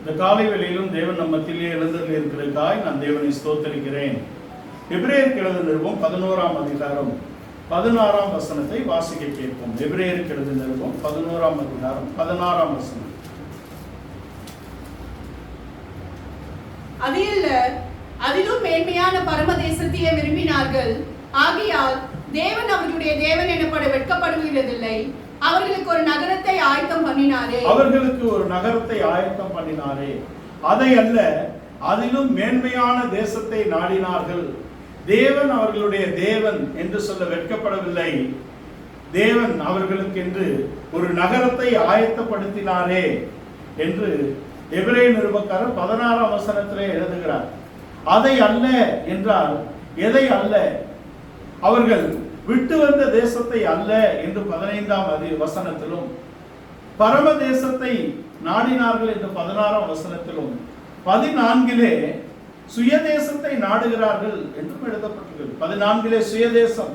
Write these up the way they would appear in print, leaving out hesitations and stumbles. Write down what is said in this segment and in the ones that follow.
இந்த காலை வேளையிலும் தேவன் நம் மத்தியிலே எழுந்தருளி இருக்கிறதுக்காய் நான் தேவனை ஸ்தோத்தரிக்கிறேன். எபிரேயருக்கு எழுதின நிருபம் 11ஆம் அதிகாரம் 16ஆம் வசனத்தை வாசிக்க கேட்போம். எபிரேயருக்கு எழுதின நிருபம் 11ஆம் அதிகாரம் 16ஆம் வசனம். அதிலும் மேன்மையான பரமதேசத்தையே விரும்பினார்கள். ஆகையால் தேவன் அவர்களுடைய தேவன் எனப்பட வெட்கப்படுகிறதில்லை. அவர்களுக்கு ஒரு நகரத்தை ஆயத்தம் பண்ணினாரே. அதை அல்ல, அதிலும் மேன்மையான தேசத்தை நாடினார்கள். தேவன் அவர்களுடைய தேவன் என்று சொல்ல வெட்கப்படவில்லை. தேவன் அவர்களுக்கு என்று ஒரு நகரத்தை ஆயத்தப்படுத்தினாரே என்று எபிரேய நிருபக்காரர் 16ஆம் வசனத்திலே எழுதுகிறார். அதை அல்ல என்றால் எதை அல்ல? அவர்கள் விட்டு வந்த தேசத்தை அல்ல என்று 15ஆம் வசனத்திலும், பரம தேசத்தை நாடினார்கள் என்று 16ஆம் வசனத்திலும், 14 சுயதேசத்தை நாடுகிறார்கள் என்றும் எழுதப்பட்டிருக்கிறது. 14 சுயதேசம்,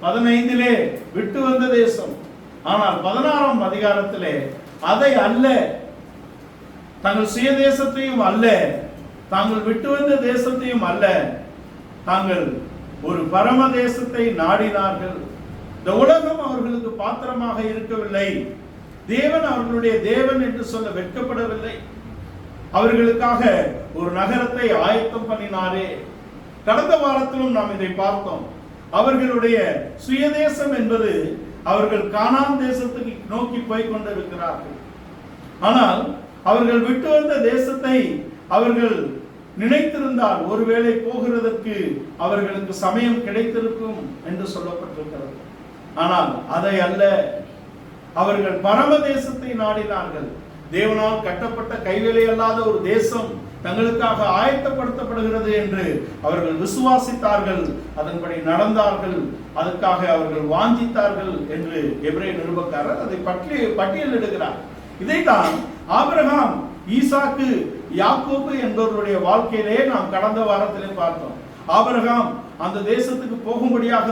15 விட்டு வந்த தேசம். ஆனால் 16ஆம் அதிகாரத்திலே அதை அல்ல, தாங்கள் சுயதேசத்தையும் அல்ல, தாங்கள் விட்டு வந்த தேசத்தையும் அல்ல, தாங்கள் ஒரு பரம தேசத்தை நாடினார்கள். இந்த உலகம் அவர்களுக்கு பாத்திரமாக இருக்கவில்லை. தேவன் அவர்களுடைய தேவன் என்று சொல்ல வெட்கப்படவில்லை. அவர்களுக்காக ஒரு நகரத்தை ஆயத்தம் பண்ணினாரே. கடந்த வாரத்திலும் நாம் இதை பார்த்தோம். அவர்களுடைய சுயதேசம் என்பது அவர்கள் கானான் தேசத்துக்கு நோக்கி போய் கொண்டிருக்கிறார்கள். ஆனால் அவர்கள் விட்டு வந்த தேசத்தை அவர்கள் நினைத்திருந்தால் ஒருவேளை போகிறதற்கு அவர்களுக்கு சமயம் கிடைத்திருக்கும் என்று சொல்லப்பட்டிருக்கிறது. ஆனால் அதை அல்ல, அவர்கள் பரம தேசத்தை நாடினார்கள். தேவனால் கட்டப்பட்ட கைவேலை அல்லாத ஒரு தேசம் தங்களுக்காக ஆயத்தப்படுத்தப்படுகிறது என்று அவர்கள் விசுவாசித்தார்கள், அதன்படி நடந்தார்கள், அதற்காக அவர்கள் வாஞ்சித்தார்கள் என்று எபிரேய நிருபக்காரர் அதை பட்டியலிடுகிறார். இதைத்தான் ஆபிரகாம், ஈசாக்கு, யாக்கோபு என்பவருடைய வாழ்க்கையிலே நாம் கடந்த வாரத்திலே பார்த்தோம். ஆபிரகாம் அந்த தேசத்துக்கு போகும்படியாக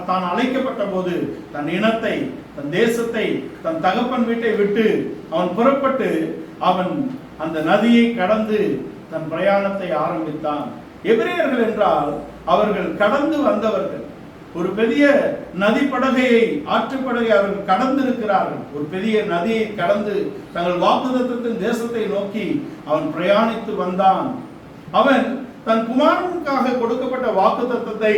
தான் அழைக்கப்பட்ட போது தன் இனத்தை, தன் தேசத்தை, தன் தகப்பன் வீட்டை விட்டு அவன் புறப்பட்டு அவன் அந்த நதியை கடந்து தன் பிரயாணத்தை ஆரம்பித்தான். எபிரேயர்கள் என்றால் அவர்கள் கடந்து வந்தவர்கள். ஒரு பெரிய நதி படகையை, ஆற்றுப்படகை அவர்கள் கடந்திருக்கிறார்கள். ஒரு பெரிய நதியை கடந்து தங்கள் வாக்குத்தத்தத்தின் தேசத்தை நோக்கி அவன் பிரயாணித்து வந்தான். அவன் தன் குமாரனுக்காக கொடுக்கப்பட்ட வாக்குத்தத்தத்தை,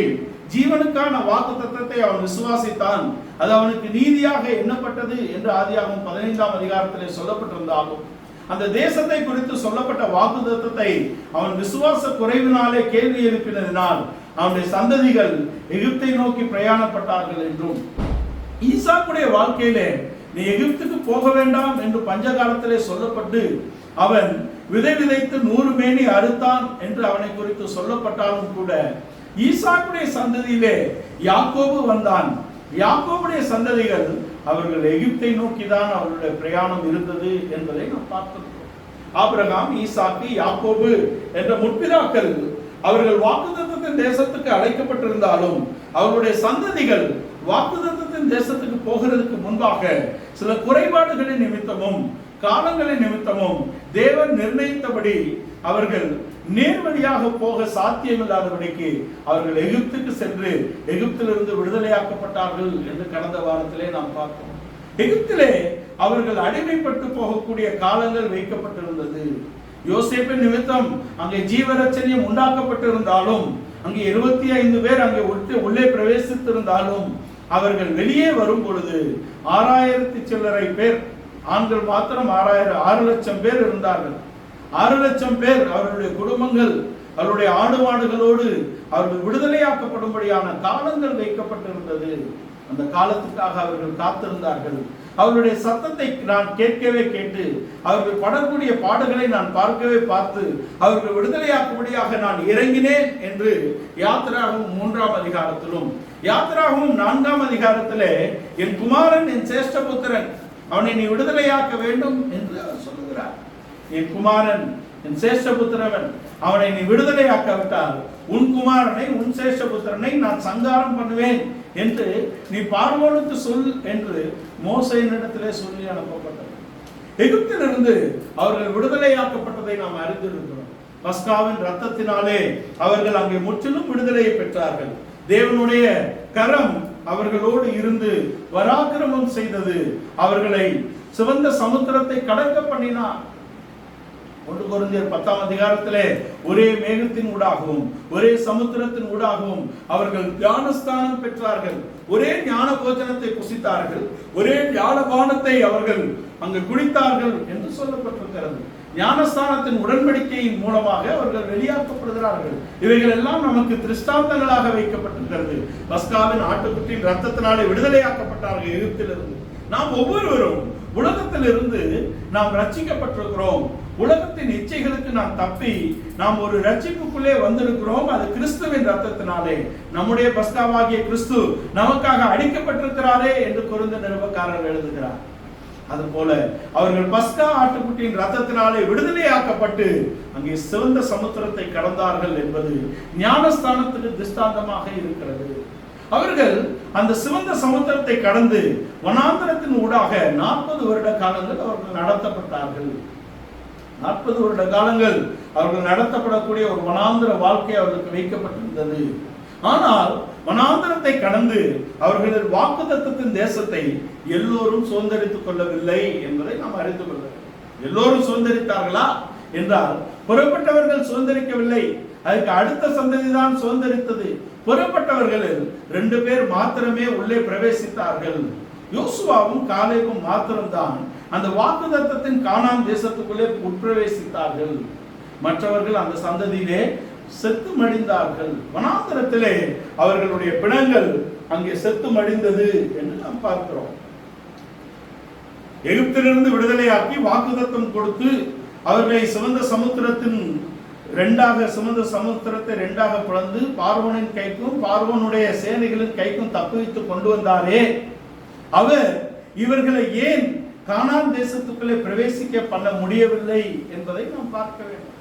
ஜீவனுக்கான வாக்குத்தத்தத்தை அவன் விசுவாசித்தான். அது அவனுக்கு நீதியாக எண்ணப்பட்டது என்று ஆதியாகமம் 15ஆம் அதிகாரத்திலே சொல்லப்பட்டிருந்தாலும், அந்த தேசத்தை குறித்து சொல்லப்பட்ட வாக்குத்தத்தத்தை அவன் விசுவாச குறைவினாலே கேள்வி எழுப்பினதினால் அவனுடைய சந்ததிகள் எகிப்தை நோக்கி பிரயாணப்பட்டார்கள் என்றும், ஈசாக்குடைய வாழ்க்கையிலே நீ எகிப்துக்கு போக வேண்டாம் என்று பஞ்சகாலத்திலே சொல்லப்பட்டு அவன் விதை விதைத்து 100 மேனி அறுத்தான் என்று அவனை குறித்து சொல்லப்பட்டாலும் கூட, ஈசாக்குடைய சந்ததியிலே யாக்கோபு வந்தான். யாக்கோபுடைய சந்ததிகள் அவர்கள் எகிப்தை நோக்கிதான் அவர்களுடைய பிரயாணம் இருந்தது என்பதை நாம் பார்த்திருக்கிறோம். ஆபிரகாம், ஈசாக்கு, யாக்கோபு என்ற முற்பிதாக்கள் அவர்கள் வாக்குத்தத்தத்தின் தேசத்துக்கு அழைக்கப்பட்டிருந்தாலும் அவர்களுடைய சந்ததிகள் வாக்குத்தத்தத்தின் தேசத்துக்கு போகிறதுக்கு முன்பாக சில குறைபாடுகளின் நிமித்தமும் காலங்களின் நிமித்தமும் தேவன் நிர்ணயித்தபடி அவர்கள் நேர்வழியாக போக சாத்தியமில்லாதபடிக்கு அவர்கள் எகிப்துக்கு சென்று எகிப்திலிருந்து விடுதலையாக்கப்பட்டார்கள் என்று கடந்த வாரத்திலே நாம் பார்த்தோம். எகிப்திலே அவர்கள் அடிமைப்பட்டு போகக்கூடிய காலங்கள் வைக்கப்பட்டிருந்தது. யோசேப்பின் நிமித்தம் அங்கே ஜீவரட்சணியம் உண்டாக்கப்பட்டிருந்தாலும், அங்கே 25 பேர் அங்கே உள்ளே பிரவேசித்திருந்தாலும், அவர்கள் வெளியே வரும் பொழுது 6000 சில்லறை பேர், ஆண்கள் மாத்திரம் 6 லட்சம் பேர் இருந்தார்கள். 6 லட்சம் பேர் அவர்களுடைய குடும்பங்கள், அவருடைய ஆடு மாடுகளோடு அவர்கள் விடுதலையாக்கப்படும்படியான காலங்கள் வைக்கப்பட்டிருந்தது. அந்த காலத்துக்காக அவர்கள் காத்திருந்தார்கள். அவருடைய சத்தத்தை நான் கேட்கவே கேட்டு, அவர்கள் படக்கூடிய பாடுகளை நான் பார்க்கவே பார்த்து, அவர்கள் விடுதலையாக்கும்படியாக நான் இறங்கினேன் என்று யாத்திராகமம் 3ஆம் அதிகாரத்திலும், யாத்திராகமம் 4ஆம் அதிகாரத்திலே என் குமாரன், என் சேஷ்ட புத்திரன், அவனை நீ விடுதலையாக்க வேண்டும் என்று அவர் சொல்லுகிறார். என் குமாரன், என் சேஷ்ட புத்திரவன், அவனை நீ விடுதலையாக்காவிட்டால் உன் குமாரனை, உன் சேஷ்ட புத்திரனை நான் சங்காரம் பண்ணுவேன் என்று நீ பார்வோனுக்கு சொல் என்று மோசேயினிடத்திலே சொல்லி அனுப்பப்பட்டது. எகிப்திலிருந்து அவர்கள் விடுதலையாக்கப்பட்டதை நாம் அறிந்திருக்கிறோம். பஸ்காவின் ரத்தத்தினாலே அவர்கள் அங்கே முற்றிலும் விடுதலையை பெற்றார்கள். தேவனுடைய கரம் அவர்களோடு இருந்து பராக்கிரமம் செய்தது. அவர்களை சிவந்த சமுத்திரத்தை கடக்க பண்ணினார். 1 கொரிந்தியர் 10ஆம் அதிகாரத்திலே ஒரே மேகத்தின் ஊடாகவும் ஒரே சமுத்திரத்தின் ஊடாகவும் அவர்கள் ஞானஸ்தானம் பெற்றார்கள். ஒரே ஞான போஜனத்தை புசித்தார்கள். ஒரே ஞானபானத்தை அவர்கள் அங்கு குடித்தார்கள் என்று சொல்லப்பட்டிருக்கிறது. ஞானஸ்தானத்தின் உடன்படிக்கையின் மூலமாக அவர்கள் வெளியாக்கப்படுகிறார்கள். இவைகள் எல்லாம் நமக்கு திருஷ்டாந்தங்களாக வைக்கப்பட்டிருக்கிறது. பஸ்காவின் ஆட்டுக்குட்டியின் ரத்தத்தினாலே விடுதலையாக்கப்பட்டார்கள் எகிப்திலிருந்து. நாம் ஒவ்வொருவரும் உலகத்திலிருந்து நாம் ரட்சிக்கப்பட்டிருக்கிறோம். உலகத்தின் இச்சைகளுக்கு நாம் தப்பி நாம் ஒரு ரட்சிப்புக்குள்ளே வந்திருக்கிறோம். அது கிறிஸ்துவின் ரத்தத்தினாலே. நம்முடைய பஸ்காவாகிய கிறிஸ்து நமக்காக அடிக்கப்பட்டிருக்கிறாரே என்று கொரிந்தியர் நிருபக்காரர் எழுதுகிறார். அதுபோல அவர்கள் பஸ்கா ஆட்டுக்குட்டியின் ரத்தத்தினாலே விடுதலையாக்கப்பட்டு அங்கே சிவந்த சமுத்திரத்தை கடந்தார்கள் என்பது ஞானஸ்தானத்துக்கு திருஷ்டாந்தமாக இருக்கிறது. அவர்கள் அந்த சிவந்த சமுத்திரத்தை கடந்து வனாந்தரத்தின் ஊடாக 40 வருட காலங்கள் அவர்கள் நடத்தப்பட்டார்கள். 40 வருட காலங்கள் அவர்கள் நடத்தப்படக்கூடிய ஒரு வனாந்தர வாழ்க்கை அவர்களுக்கு வைக்கப்பட்டிருந்தது. ஆனால் வனாந்தரத்தை கடந்து அவர்கள் வாக்குத்தத்தத்தின் தேசத்தை எல்லோரும் சுதந்தரித்துக் கொள்ளவில்லை என்பதை நாம் அறிந்து கொள்ள வேண்டும். எல்லோரும் சுதந்தரித்தார்களா என்றால் புறப்பட்டவர்கள் சுதந்தரிக்கவில்லை. அதுக்கு அடுத்த சந்ததி தான் சுதந்தரித்தது. புறப்பட்டவர்களில் 2 பேர் மாத்திரமே உள்ளே பிரவேசித்தார்கள். யோசுவாவும் காலேபும் மாத்திரம்தான் அந்த வாக்குத்தத்தத்தின் கானான் தேசத்துக்குள்ளே உட்பிரவேசித்தார்கள். மற்றவர்கள் அந்த சந்ததியிலே செத்து மடிந்தார்கள். வனாந்தரத்திலே அவர்களுடைய பிணங்கள் அங்கே செத்து மடிந்தது என்று நாம் பார்க்கிறோம். எகிப்திலிருந்து விடுதலையாக்கி வாக்குத்தத்தம் கொடுத்து அவர்களை சிவந்த சமுத்திரத்தின் சிவந்த சமுத்திரத்தை 2ஆக பிளந்து பார்வோனின் கைக்கும் பார்வோனுடைய சேனைகளின் கைக்கும் தப்புவித்து கொண்டு வந்தாரே, அவர் இவர்களை ஏன் கானான் தேசத்துக்குள்ளே பிரவேசிக்க பண்ண முடியவில்லை என்பதை நாம் பார்க்க வேண்டும்.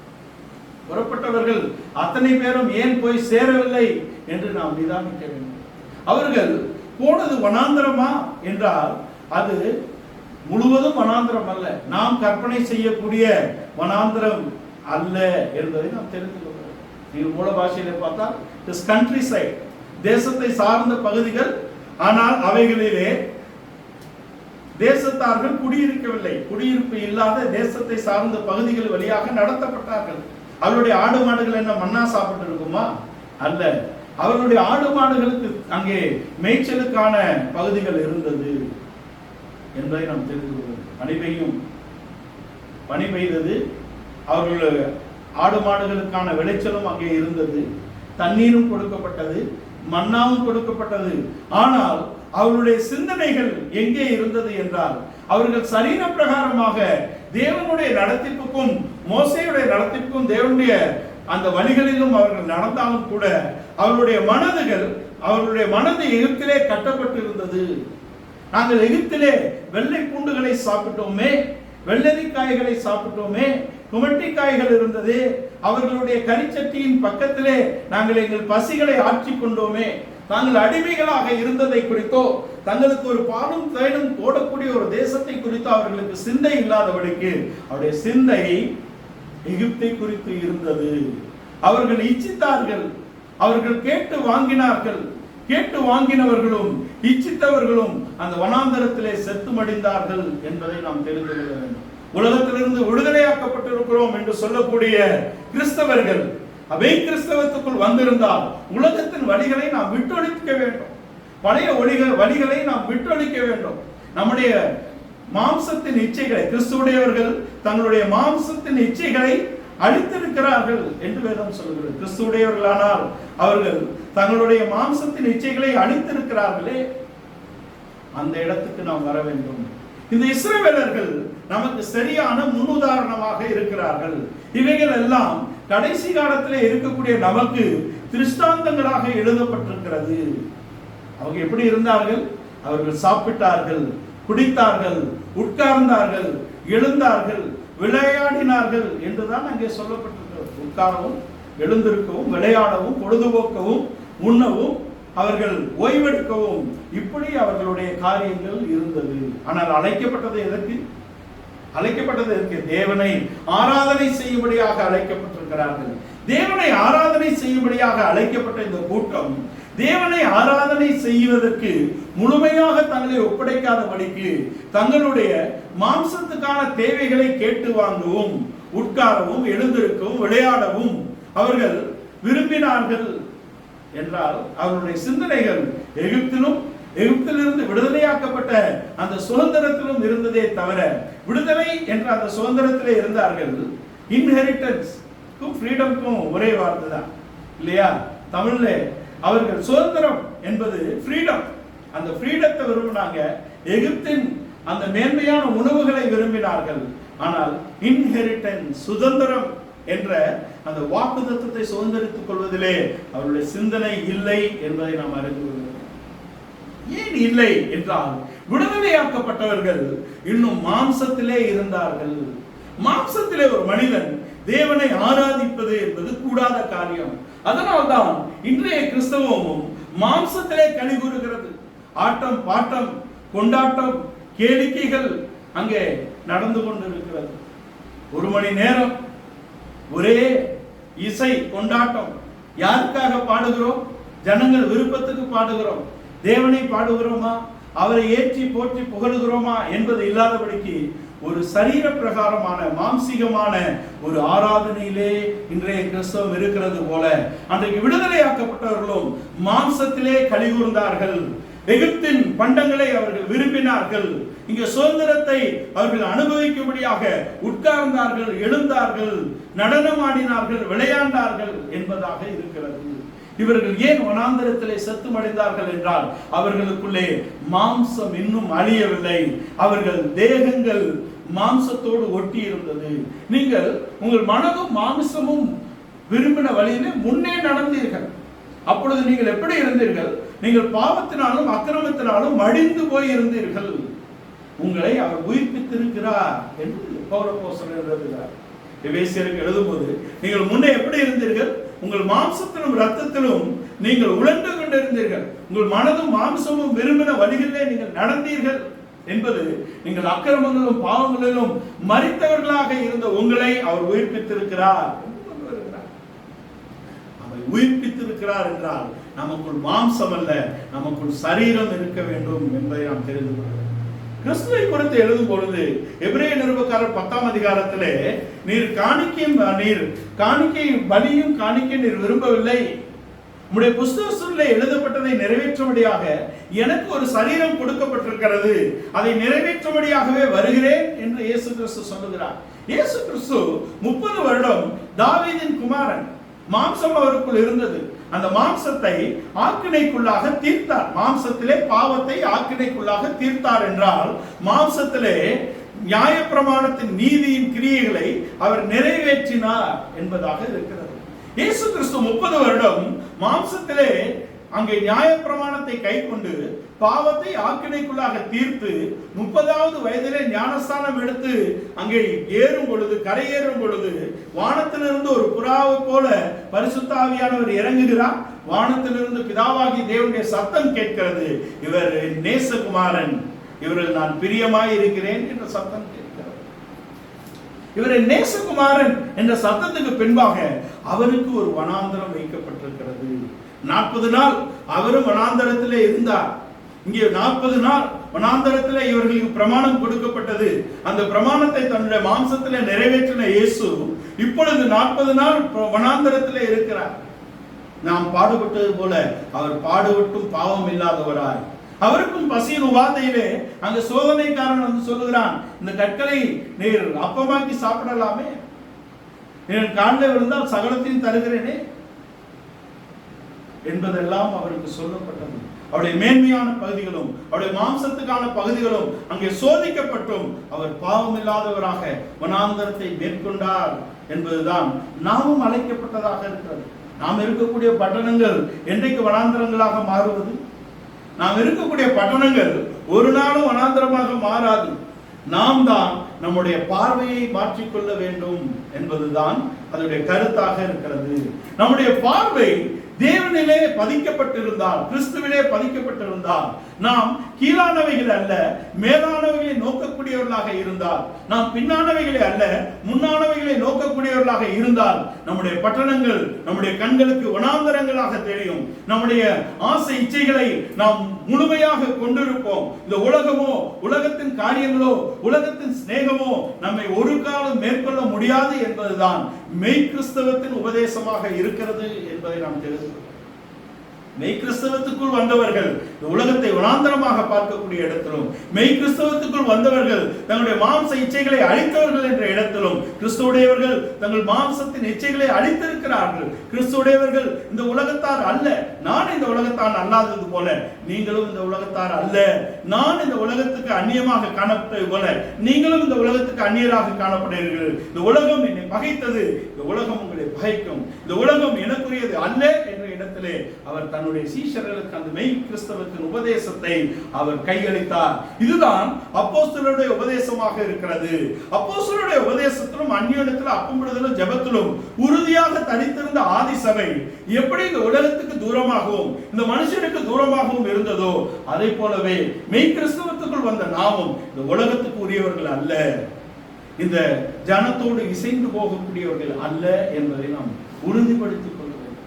புறப்பட்டவர்கள் அத்தனை பேரும் ஏன் போய் சேரவில்லை என்று நாம் நிதானிக்க வேண்டும். அவர்கள் போனது வனாந்தரமா என்றால் அது முழுவதும் வனாந்தரம் அல்ல. நாம் கற்பனை செய்யக்கூடிய வனாந்தரம் அல்ல என்பதை நாம் தெரிந்து கொள்ள வேண்டும். நீங்கள் மூல பாஷையில பார்த்தா கண்ட்ரி சைட், தேசத்தை சார்ந்த பகுதிகள். ஆனால் அவைகளிலே தேசத்தார்கள் குடியிருக்கவில்லை. குடியிருப்பு இல்லாத தேசத்தை சார்ந்த பகுதிகள் வழியாக நடத்தப்பட்டார்கள். அவருடைய ஆடு மாடுகள் என்ன மண்ணா சாப்பிட்டு இருக்குமா? அல்ல. அவர்களுடைய ஆடு மாடுகளுக்கு அங்கே மேய்ச்சலுக்கான பகுதிகள் இருந்தது என்பதை நாம் தெரிந்து கொள்வோம். பனி பெய்தது. அவர்கள் ஆடு மாடுகளுக்கான விளைச்சலும் அங்கே இருந்தது. தண்ணீரும் கொடுக்கப்பட்டது, மன்னாவும் கொடுக்கப்பட்டது. ஆனால் அவருடைய சிந்தனைகள் எங்கே இருந்தது என்றால் அவர்கள் சரீர பிரகாரமாக தேவனுடைய நடத்திப்புக்கும் மோசேயுடைய நடத்திப்புக்கும் தேவனுடைய அந்த வழிகளிலும் அவர்கள் நடந்தாலும் கூட அவருடைய மனது எகிப்திலே கட்டப்பட்டு இருந்தது. நாங்கள் எகிப்திலே வெள்ளை பூண்டுகளை சாப்பிட்டோமே, வெள்ளரிக்காய்களை சாப்பிட்டோமே, குமட்டிக்காய்கள் இருந்தது. அவர்களுடைய கரிச்சட்டியின் பக்கத்திலே நாங்கள் எங்கள் பசிகளை ஆற்றிக் கொண்டோமே. தாங்கள் அடிமைகளாக இருந்ததை குறித்தோ தங்களுக்கு ஒரு பாலும் தேனும் போடக்கூடிய ஒரு தேசத்தை குறித்தோ அவர்களுக்கு சிந்தை இல்லாதபடிக்கு அவருடைய சிந்தை எகிப்தை குறித்து இருந்தது. அவர்கள் இச்சித்தார்கள். அவர்கள் கேட்டு வாங்கினார்கள். கேட்டு வாங்கினவர்களும் இச்சித்தவர்களும் அந்த வனாந்தரத்திலே செத்து மடிந்தார்கள் என்பதை நாம் தெரிந்து கொள்ள வேண்டும். உலகத்திலிருந்து விடுதலையாக்கப்பட்டிருக்கிறோம் என்று சொல்லக்கூடிய கிறிஸ்தவர்கள் அவை கிறிஸ்தவத்துக்குள் வந்திருந்தால் உலகத்தின் வழிகளை நாம் விட்டொழிக்க வேண்டும். பழைய வழிகளை நாம் விட்டொழிக்க வேண்டும். நம்முடைய மாம்சத்தின் இச்சைகளை, கிறிஸ்துவுடையவர்கள் தங்களுடைய மாம்சத்தின் இச்சைகளை அழித்திருக்கிறார்கள் என்று வேதம் சொல்கிறது. கிறிஸ்துவுடையவர்களானால் அவர்கள் தங்களுடைய மாம்சத்தின் இச்சைகளை அழித்திருக்கிறார்களே, அந்த இடத்துக்கு நாம் வர வேண்டும். இந்த இஸ்ரவேலர்கள் நமக்கு சரியான முன்னுதாரணமாக இருக்கிறார்கள். இவைகள் எல்லாம் கடைசி காலத்திலே இருக்கக்கூடிய நமக்கு திருஷ்டாந்தங்களாக எழுதப்பட்டிருக்கிறது. அவங்க எப்படி இருந்தார்கள்? அவர்கள் சாப்பிட்டார்கள், குடித்தார்கள், உட்கார்ந்தார்கள், எழுந்தார்கள், விளையாடினார்கள் என்றுதான் அங்கே சொல்லப்பட்டிருக்கிறது. உட்காரவும், எழுந்திருக்கவும், விளையாடவும், பொழுதுபோக்கவும், உண்ணவும், அவர்கள் ஓய்வெடுக்கவும், இப்படி அவர்களுடைய காரியங்கள் இருந்தது. ஆனால் அழைக்கப்பட்டது எதற்கு? அழைக்கப்பட்டதற்கு தேவனை ஆராதனை செய்யும்படியாக அழைக்கப்பட்டிருக்கிறார்கள். தேவனை ஆராதனை செய்யும்படியாக அழைக்கப்பட்ட இந்த கூட்டம் தேவனை ஆராதனை செய்வதற்கு முழுமையாக தங்களை ஒப்படைக்காதபடிக்கு தங்களுடைய மாம்சத்துக்கான தேவைகளை கேட்டு வாங்கவும், உட்காரவும், எழுந்திருக்கவும், விளையாடவும் அவர்கள் விரும்பினார்கள் என்றால் அவருடைய சிந்தனைகள் எகிப்திலிருந்து விடுதலையாக்கப்பட்ட அந்த சுதந்திரத்திலும் இருந்ததே தவிர, விடுதலை என்ற அந்த சுதந்திரத்திலே இருந்தார்கள். இன்ஹெரிட்டன்ஸ்க்கும் ஃப்ரீடம்க்கும் ஒரே வார்த்தை தான் இல்லையா? தமிழ்ல அவர்கள் சுதந்திரம் என்பது ஃப்ரீடம், அந்த ஃப்ரீடத்தை விரும்பினாங்க. எகிப்தின் அந்த மேன்மையான உணவுகளை விரும்பினார்கள். ஆனால் இன்ஹெரிட்டன்ஸ், சுதந்திரம் என்ற அந்த வாக்குத்தத்தத்தை சுதந்திரித்துக் கொள்வதிலே அவருடைய சிந்தனை இல்லை என்பதை நாம் அறிந்து கொள்கிறோம். ஏன் இல்லை என்றால், விடுதலையாக்கப்பட்டவர்கள் இன்னும் மாம்சத்திலே இருந்தார்கள். மாம்சத்திலே ஒரு மனிதன் தேவனை ஆராதிப்பது என்பது கூடாத காரியம். அதனால்தான் இன்றைய கிறிஸ்தவமும் மாம்சத்திலே களி கூறுகிறது. ஆட்டம், பாட்டம், கொண்டாட்டம், கேளிக்கைகள் அங்கே நடந்து கொண்டிருக்கிறது. 1 மணி நேரம் ஒரே இசை கொண்டாட்டம். யாருக்காக பாடுகிறோம்? ஜனங்கள் விருப்பத்துக்கு பாடுகிறோம். தேவனை பாடுகிறோமா, அவரை ஏற்றி போற்றி புகழுகிறோமா என்பது இல்லாதபடிக்கு ஒரு சரீர பிரகாரமான மாம்சீகமான ஒரு ஆராதனையிலே இன்றைய கிறிஸ்தவம் இருக்கிறது போல, அன்றைக்கு விடுதலையாக்கப்பட்டவர்களும் மாம்சத்திலே களி கூர்ந்தார்கள். எகிப்தின் பண்டங்களை அவர்கள் விரும்பினார்கள். இங்கே சுதந்திரத்தை அவர்கள் அனுபவிக்கும்படியாக உட்கார்ந்தார்கள், எழுந்தார்கள், நடனமாடினார்கள், விளையாண்டார்கள் என்பதாக இருக்கிறது. இவர்கள் ஏன் வனாந்தரத்திலே செத்துமடைந்தார்கள் என்றால், அவர்களுக்குள்ளே மாம்சம் இன்னும் அழியவில்லை. அவர்கள் தேகங்கள் மாம்சத்தோடு ஒட்டி இருந்தது. நீங்கள் உங்கள் மனதும் மாம்சமும் விரும்பின வழியிலே முன்னே நடந்தீர்கள். அப்பொழுது நீங்கள் எப்படி இருந்தீர்கள்? நீங்கள் பாவத்தினாலும் அக்கிரமத்தினாலும் மடிந்து போய் இருந்தீர்கள். உங்களை அவர் உயிர்ப்பித்திருக்கிறார் என்று பவுலப்போஸ்தலன் எழுதுகிறார். எபேசியருக்கு எழுதும்போது, நீங்கள் முன்னே எப்படி இருந்தீர்கள்? உங்கள் மாம்சத்திலும் இரத்தத்திலும் நீங்கள் உழன்று கொண்டிருந்தீர்கள். உங்கள் மனதும் மாம்சமும் விரும்பின வழிகளிலே நீங்கள் நடந்தீர்கள் என்பது, நீங்கள் அக்கிரமங்களிலும் பாவங்களிலும் மரித்தவர்களாக இருந்த உங்களை அவர் உயிர்ப்பித்திருக்கிறார். அவர் உயிர்ப்பித்திருக்கிறார் என்றால் நமக்குள் மாம்சம் அல்ல, நமக்குள் சரீரம் இருக்க வேண்டும் என்பதை நாம் தெரிந்து கொள்கிறோம். கிறிஸ்துவை குறித்து எழுதும் பொழுது எபிரேய நிருபக்காரர் 10ஆம் அதிகாரத்திலே, நீர் காணிக்கை பலியும் காணிக்கை நீர் விரும்பவில்லை, உம்முடைய புஸ்தகத்திலே எழுதப்பட்டதை நிறைவேற்றும்படியாக எனக்கு ஒரு சரீரம் கொடுக்கப்பட்டிருக்கிறது, அதை நிறைவேற்றும்படியாகவே வருகிறேன் என்று இயேசு கிறிஸ்து சொல்லுகிறார். இயேசு கிறிஸ்து 30 வருடம் தாவீதின் குமாரன், மாம்சம் அவருக்குள் இருந்தது. அந்த மாம்சத்தை ஆக்கினைக்குள்ளாக தீர்த்தார். மாம்சத்திலே பாவத்தை ஆக்கினைக்குள்ளாக தீர்த்தார் என்றால், மாம்சத்திலே நியாயப்பிரமாணத்தின் நீதியின் கிரியைகளை அவர் நிறைவேற்றினார் என்பதாக இருக்கிறது. இயேசு கிறிஸ்து 30 வருடம் மாம்சத்திலே அங்கே நியாயப்பிரமாணத்தை கை கொண்டு பாவத்தை ஆக்கினைக்குள்ளாக தீர்த்து 30வது வயதிலே ஞானஸ்தானம் எடுத்து அங்கே ஏறும் பொழுது, கரையேறும் பொழுது, வானத்திலிருந்து ஒரு புறாவை போல பரிசுத்த ஆவியானவர் இறங்குகிறார். வானத்திலிருந்து பிதாவாகி தேவனுடைய சத்தம் கேட்கிறது, இவர் நேசகுமாரன், இவரில் நான் பிரியமாய் இருக்கிறேன் என்ற சத்தம் கேட்கிறது. இவரை நேசகுமாரன் என்ற சத்தத்துக்கு பின்பாக அவருக்கு ஒரு வனாந்தரம் வைக்கப்பட்டிருக்கிறது. 40 நாள் அவரும் வனாந்தரத்திலே இருந்தார். இங்கே 40 நாள் வனாந்தரத்திலே இவர்களுக்கு பிரமாணம் கொடுக்கப்பட்டது. அந்த பிரமாணத்தை தன்னுடைய மாம்சத்திலே நிறைவேற்றின இயேசு இப்பொழுது 40 நாள் வனாந்தரத்திலே இருக்கிறார். நாம் பாடுபட்டது போல அவர் பாடுபட்டும் பாவம் இல்லாதவராய், அவருக்கும் பசியின் உபாதையிலே அங்க சோதனைக்காரன் வந்து சொல்லுகிறான், இந்த கற்களை நீர் அப்பமாக்கி சாப்பிடலாமே, என் காலில் விழுந்தால் சகலத்தையும் தருகிறேனே என்பதெல்லாம் அவருக்கு சொல்லப்பட்டது. அவருடைய மேன்மையான பகுதிகளும் அவருடைய மாம்சத்துக்கான பகுதிகளும் அங்கே சோதிக்கப்பட்டும் அவர் பாவம் இல்லாதவராக வனாந்தரத்தை மேற்கொண்டார் என்பதுதான் நாமும் அழைக்கப்பட்டதாக இருக்கிறது. நாம் இருக்கக்கூடிய பட்டணங்கள் என்றைக்கு வனாந்தரங்களாக மாறுவது? நாம் இருக்கக்கூடிய பட்டணங்கள் ஒரு நாளும் வனாந்தரமாக மாறாது. நாம் தான் நம்முடைய பார்வையை மாற்றிக்கொள்ள வேண்டும் என்பதுதான் அதனுடைய கருத்தாக இருக்கிறது. நம்முடைய பார்வை தேவனிலே பதிக்கப்பட்டிருந்தால், கிறிஸ்துவிலே பதிக்கப்பட்டிருந்தால், நாம் கீழானவைகளை அல்ல மேலானவைகளை நோக்கக்கூடியவர்களாக இருந்தால், நாம் பின்னானவைகளை அல்ல முன்னானவைகளை நோக்கக்கூடியவர்களாக இருந்தால், நம்முடைய பட்டணங்கள் நம்முடைய கண்களுக்கு வனாந்தரங்களாக தெரியும். நம்முடைய ஆசை இச்சைகளை நாம் முழுமையாக கொண்டிருப்போம். இந்த உலகமோ உலகத்தின் காரியங்களோ உலகத்தின் சிநேகமோ நம்மை ஒரு காலம் மேற்கொள்ள முடியாது என்பதுதான் மெய் கிறிஸ்தவத்தின் உபதேசமாக இருக்கிறது என்பதை நாம் தெரிந்து மெய் கிறிஸ்தவத்துக்குள் வந்தவர்கள் உலகத்தை வனாந்தரமாக பார்க்கக்கூடிய இடத்திலும், மெய் கிறிஸ்தவத்துக்குள் வந்தவர்கள் தங்களுடைய மாம்ச இச்சைகளை அழித்தவர்கள் என்ற இடத்திலும், கிறிஸ்துவுடையவர்கள் தங்கள் மாம்சத்தின் இச்சைகளை அழித்திருக்கிறார்கள். கிறிஸ்துவுடையவர்கள் இந்த உலகத்தார் அல்ல, நான் இந்த உலகத்தார் அல்லாதது போல நீங்களும் இந்த உலகத்தார் அல்ல, நான் இந்த உலகத்துக்கு அந்நியமாக காணப்பட்டது போல நீங்களும் இந்த உலகத்துக்கு அந்நியராக காணப்படுகிறீர்கள். இந்த உலகம் என்னை பகைத்தது, இந்த உலகம் உங்களை பகைக்கும், இந்த உலகம் எனக்குரியது அல்ல என்ற இடத்திலே அவர் தன்னுடைய சீஷர்களுக்கு அந்த மெய் கிறிஸ்தவத்தின் உபதேசத்தை அவர் கையளித்தார். இதுதான் அப்போஸ்தலருடைய உபதேசமாக இருக்கிறது. அப்போஸ்தலருடைய உபதேசத்திலும் அந்நியத்திலும் அப்பமிடுதலும் ஜெபத்திலும் உறுதியாக தரித்திருந்த ஆதி சபை எப்படி இந்த உலகத்துக்கு தூரமாகவும் இந்த மனுஷனுக்கு தூரமாகவும் இருந்ததோ அதை போலவே மெய் கிறிஸ்தவத்துக்குள் வந்த நாமும் இந்த உலகத்துக்கு உரியவர்கள் அல்ல, இந்த ஜனத்தோடு இசைந்து போகக்கூடியவர்கள் அல்ல என்பதை நாம் உறுதிப்படுத்திக் கொள்ள வேண்டும்.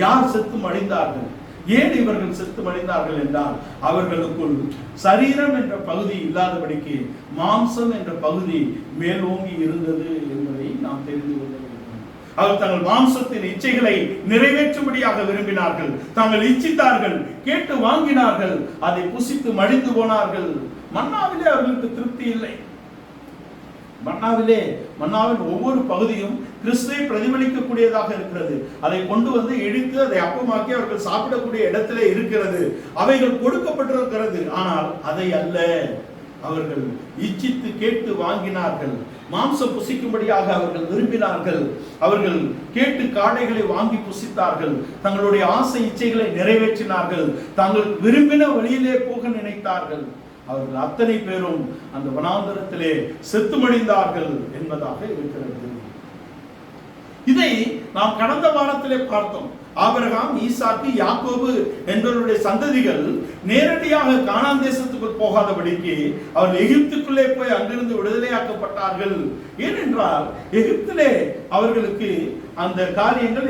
யார் செத்து மடிந்தார்கள்? ஏன் இவர்கள் செத்து மடிந்தார்கள் என்றால் அவர்களுக்குள் சரீரம் என்ற பகுதி இல்லாதபடிக்கு மாம்சம் என்ற பகுதி மேலோங்கி இருந்தது என்பதை நாம் தெரிந்து கொள்ள வேண்டும். அவர் தங்கள் மாம்சத்தின் இச்சைகளை நிறைவேற்றும்படியாக விரும்பினார்கள், தாங்கள் இச்சித்தார்கள், கேட்டு வாங்கினார்கள், அதை புசித்து மடிந்து போனார்கள். மன்னாவிலே அவர்களுக்கு திருப்தி இல்லை. மன்னாவின் ஒவ்வொரு பகுதியும் கிறிஸ்துவை பிரதிபலிக்கக்கூடியதாக இருக்கிறது. அதை கொண்டு வந்து இடித்து அதை அப்பமாக்கி அவர்கள் சாப்பிடக்கூடிய இடத்திலே இருக்கிறது. அவைகள் கொடுக்கப்பட்டிருக்கிறது. ஆனால் அதை அல்ல, அவர்கள் இச்சித்து கேட்டு வாங்கினார்கள். மாம்சம் புசிக்கும்படியாக அவர்கள் விரும்பினார்கள். அவர்கள் கேட்டு காடைகளை வாங்கி புசித்தார்கள். தங்களுடைய ஆசை இச்சைகளை நிறைவேற்றினார்கள். தாங்கள் விரும்பின வழியிலே போக நினைத்தார்கள். அவர்கள் அத்தனை பேரும் அந்த வனாந்தரத்திலே செத்துமடிந்தார்கள் என்பதாக இருக்கிறது. இதை நாம் கடந்த வாரத்திலே பார்த்தோம். ஆபிரகாம், ஈசாக்கு, யாக்கோபு என்பவருடைய சந்ததிகள் நேரடியாக கானான் தேசத்துக்குள் போகாதபடிக்கு அவர்கள் எகிப்துக்குள்ளே போய் அங்கிருந்து விடுதலையாக்கப்பட்டார்கள். ஏனென்றால் எகிப்திலே அவர்களுக்கு அந்த காரியங்கள்